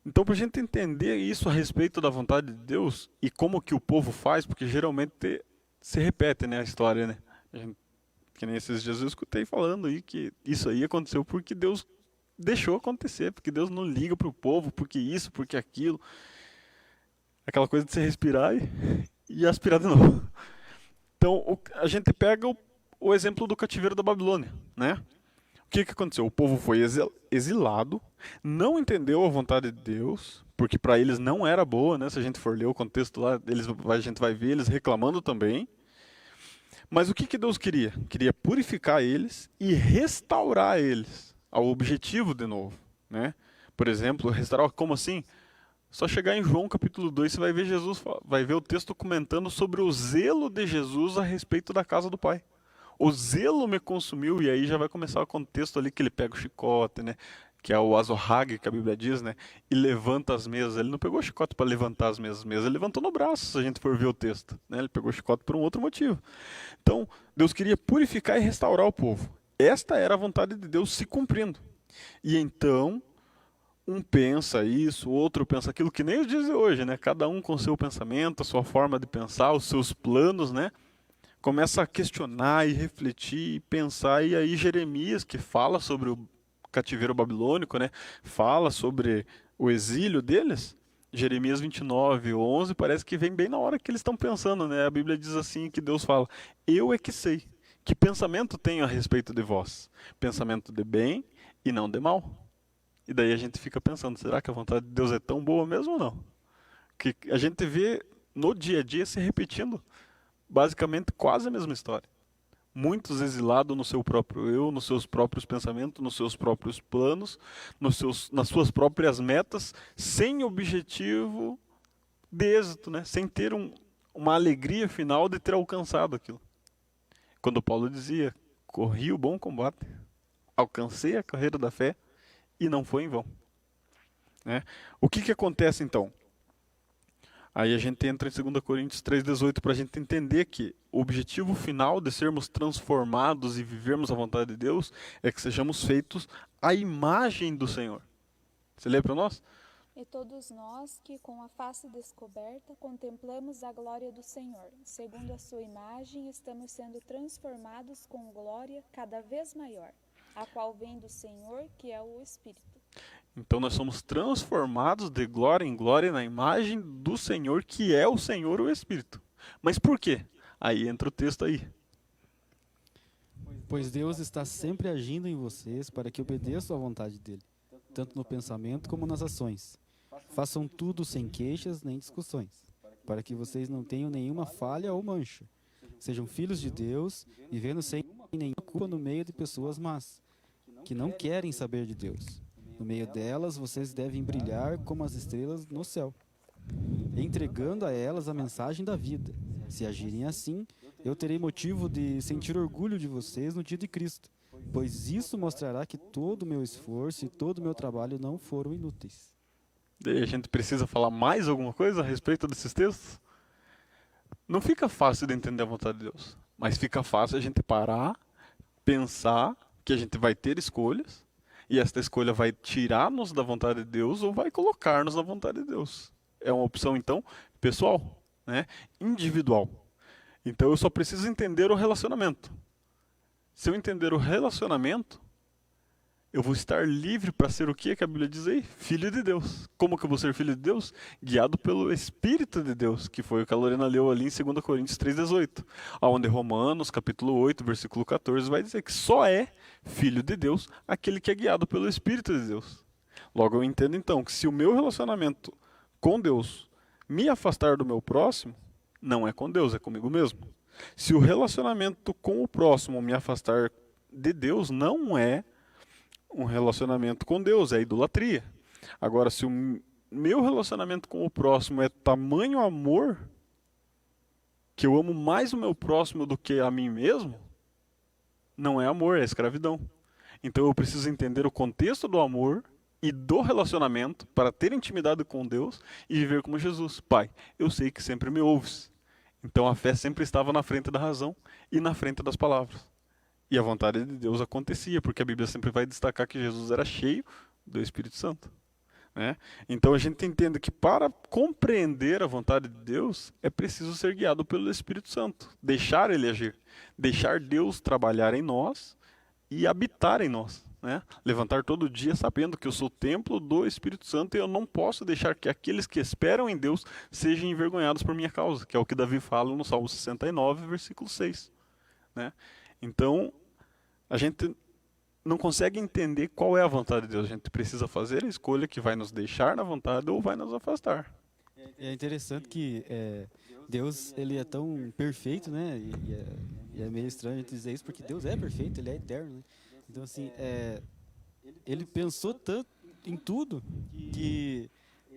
Então, para a gente entender isso a respeito da vontade de Deus e como que o povo faz, porque geralmente se repete, né, a história, né? Que nem esses dias eu escutei falando aí que isso aí aconteceu porque Deus deixou acontecer, porque Deus não liga para o povo, porque isso, porque aquilo. Aquela coisa de você respirar e aspirar de novo. Então, a gente pega o exemplo do cativeiro da Babilônia, né? O que aconteceu? O povo foi exilado, não entendeu a vontade de Deus, porque para eles não era boa, né? Se a gente for ler o contexto lá, a gente vai ver eles reclamando também. Mas o que Deus queria? Queria purificar eles e restaurar eles ao objetivo de novo, né? Por exemplo, restaurar como assim? Só chegar em João capítulo 2, você vai ver vai ver o texto comentando sobre o zelo de Jesus a respeito da casa do Pai. O zelo me consumiu, e aí já vai começar o contexto ali que ele pega o chicote, né? que é o azorrague, que a Bíblia diz, né? E levanta as mesas. Ele não pegou o chicote para levantar as mesas, ele levantou no braço, se a gente for ver o texto, né? Ele pegou o chicote por um outro motivo. Então, Deus queria purificar e restaurar o povo. Esta era a vontade de Deus se cumprindo. E então, um pensa isso, o outro pensa aquilo, que nem os dias de hoje, né? Cada um com o seu pensamento, a sua forma de pensar, os seus planos, né? Começa a questionar e refletir e pensar, e aí Jeremias, que fala sobre o cativeiro babilônico, né? Fala sobre o exílio deles. Jeremias 29:11 parece que vem bem na hora que eles estão pensando, né? A Bíblia diz assim, que Deus fala: eu é que sei que pensamento tenho a respeito de vós, pensamento de bem e não de mal. E daí a gente fica pensando, será que a vontade de Deus é tão boa mesmo ou não? Que a gente vê no dia a dia se repetindo basicamente quase a mesma história. Muitos exilados no seu próprio eu, nos seus próprios pensamentos, nos seus próprios planos, nas suas próprias metas, sem objetivo de êxito, né? Sem ter uma alegria final de ter alcançado aquilo. Quando Paulo dizia: corri o bom combate, alcancei a carreira da fé e não foi em vão. Né? O que acontece então? Aí a gente entra em 2 Coríntios 3:18 para a gente entender que o objetivo final de sermos transformados e vivermos a vontade de Deus é que sejamos feitos à imagem do Senhor. Você lê para nós? E todos nós que com a face descoberta contemplamos a glória do Senhor, segundo a sua imagem, estamos sendo transformados com glória cada vez maior, a qual vem do Senhor, que é o Espírito. Então nós somos transformados de glória em glória na imagem do Senhor, que é o Senhor, o Espírito. Mas por quê? Aí entra o texto aí. Pois Deus está sempre agindo em vocês para que obedeçam à vontade dele, tanto no pensamento como nas ações. Façam tudo sem queixas nem discussões, para que vocês não tenham nenhuma falha ou mancha. Sejam filhos de Deus, vivendo sem nenhuma culpa no meio de pessoas más, que não querem saber de Deus. No meio delas, vocês devem brilhar como as estrelas no céu, entregando a elas a mensagem da vida. Se agirem assim, eu terei motivo de sentir orgulho de vocês no dia de Cristo, pois isso mostrará que todo o meu esforço e todo o meu trabalho não foram inúteis. E a gente precisa falar mais alguma coisa a respeito desses textos? Não fica fácil de entender a vontade de Deus, mas fica fácil a gente parar, pensar que a gente vai ter escolhas, e esta escolha vai tirar-nos da vontade de Deus ou vai colocar-nos na vontade de Deus. É uma opção, então, pessoal, né? Individual. Então eu só preciso entender o relacionamento. Se eu entender o relacionamento, eu vou estar livre para ser o que a Bíblia diz aí? Filho de Deus. Como que eu vou ser filho de Deus? Guiado pelo Espírito de Deus, que foi o que a Lorena leu ali em 2 Coríntios 3:18. Onde Romanos, capítulo 8, versículo 14, vai dizer que só é filho de Deus aquele que é guiado pelo Espírito de Deus. Logo eu entendo então que se o meu relacionamento com Deus me afastar do meu próximo, não é com Deus, é comigo mesmo. Se o relacionamento com o próximo me afastar de Deus, não é um relacionamento com Deus, é idolatria. Agora, se o meu relacionamento com o próximo é tamanho amor, que eu amo mais o meu próximo do que a mim mesmo, não é amor, é escravidão. Então eu preciso entender o contexto do amor e do relacionamento para ter intimidade com Deus e viver como Jesus. Pai, eu sei que sempre me ouves. Então a fé sempre estava na frente da razão e na frente das palavras. E a vontade de Deus acontecia, porque a Bíblia sempre vai destacar que Jesus era cheio do Espírito Santo. Né? Então a gente entende que para compreender a vontade de Deus, é preciso ser guiado pelo Espírito Santo. Deixar Ele agir. Deixar Deus trabalhar em nós e habitar em nós. Né? Levantar todo dia sabendo que eu sou templo do Espírito Santo e eu não posso deixar que aqueles que esperam em Deus sejam envergonhados por minha causa, que é o que Davi fala no Salmo 69, versículo 6. Né? Então, a gente não consegue entender qual é a vontade de Deus. A gente precisa fazer a escolha que vai nos deixar na vontade ou vai nos afastar. É interessante que Deus ele é tão perfeito, né? E é meio estranho a gente dizer isso, porque Deus é perfeito, Ele é eterno. Né? Então, assim, Ele pensou tanto em tudo que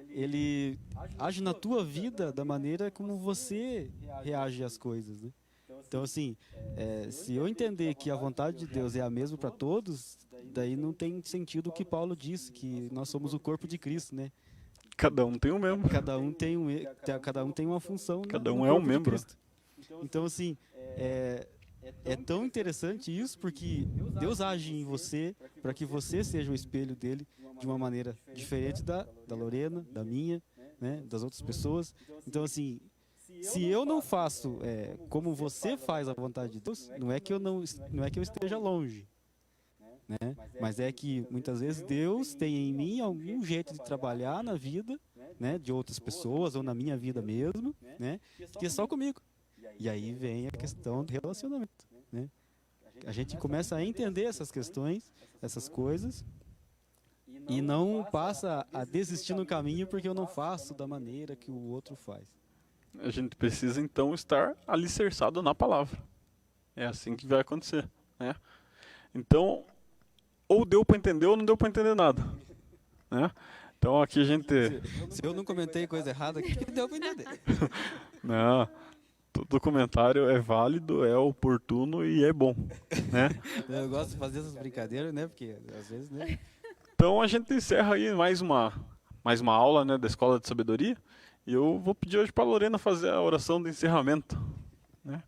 Ele age na tua vida da maneira como você reage às coisas, né? Então, assim, se eu entender que a vontade de Deus é a mesma para todos, daí não tem sentido o que Paulo disse, que nós somos o corpo de Cristo, né? Cada um tem um membro. Cada um tem uma função. Cada no um é um corpo de membro. Cristo. Então, assim, é tão interessante isso, porque Deus age em você para que você seja o espelho dele de uma maneira diferente da Lorena, da minha, né, das outras pessoas. Então, assim, se eu não faço como você faz a vontade de Deus, não é que eu esteja longe, né? Mas é que muitas vezes Deus tem em mim algum jeito de trabalhar na vida, né, de outras pessoas ou na minha vida mesmo, né, que é só comigo. E aí vem a questão do relacionamento, né? A gente começa a entender essas questões, essas coisas, e não passa a desistir no caminho porque eu não faço da maneira que o outro faz. A gente precisa então estar alicerçado na palavra. É assim que vai acontecer, né? Então, ou deu para entender ou não deu para entender nada, né? Então aqui a gente... Se eu não comentei coisa errada, aqui que deu para entender. Não, todo comentário é válido, é oportuno e é bom, né? Eu gosto de fazer essas brincadeiras, né? Porque às vezes, né? Então a gente encerra aí mais uma aula, né, da Escola de Sabedoria. E eu vou pedir hoje para a Lorena fazer a oração de encerramento, né?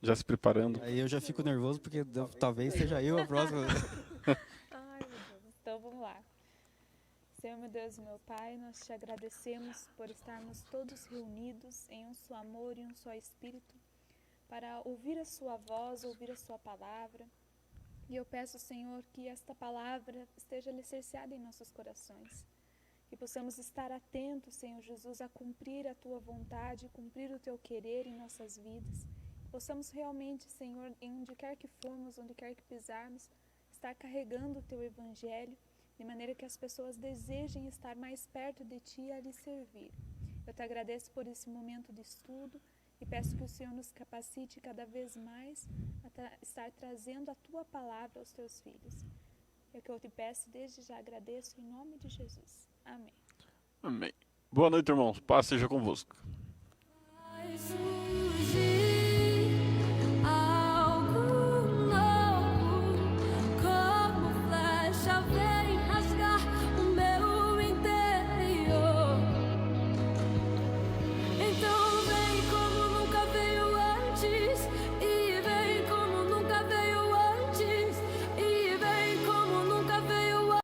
Já se preparando. Aí eu já fico nervoso porque talvez seja eu a próxima. Ai, meu Deus. Então vamos lá. Senhor, meu Deus e meu Pai, nós te agradecemos por estarmos todos reunidos em um só amor e um só espírito para ouvir a sua voz, ouvir a sua palavra. E eu peço, Senhor, que esta palavra esteja alicerciada em nossos corações. Que possamos estar atentos, Senhor Jesus, a cumprir a Tua vontade, cumprir o Teu querer em nossas vidas. Possamos realmente, Senhor, em onde quer que formos, onde quer que pisarmos, estar carregando o Teu Evangelho, de maneira que as pessoas desejem estar mais perto de Ti e a lhe servir. Eu te agradeço por esse momento de estudo e peço que o Senhor nos capacite cada vez mais a estar trazendo a Tua palavra aos Teus filhos. É o que eu te peço, desde já agradeço em nome de Jesus. Amém. Amém. Boa noite, irmãos. Paz seja convosco.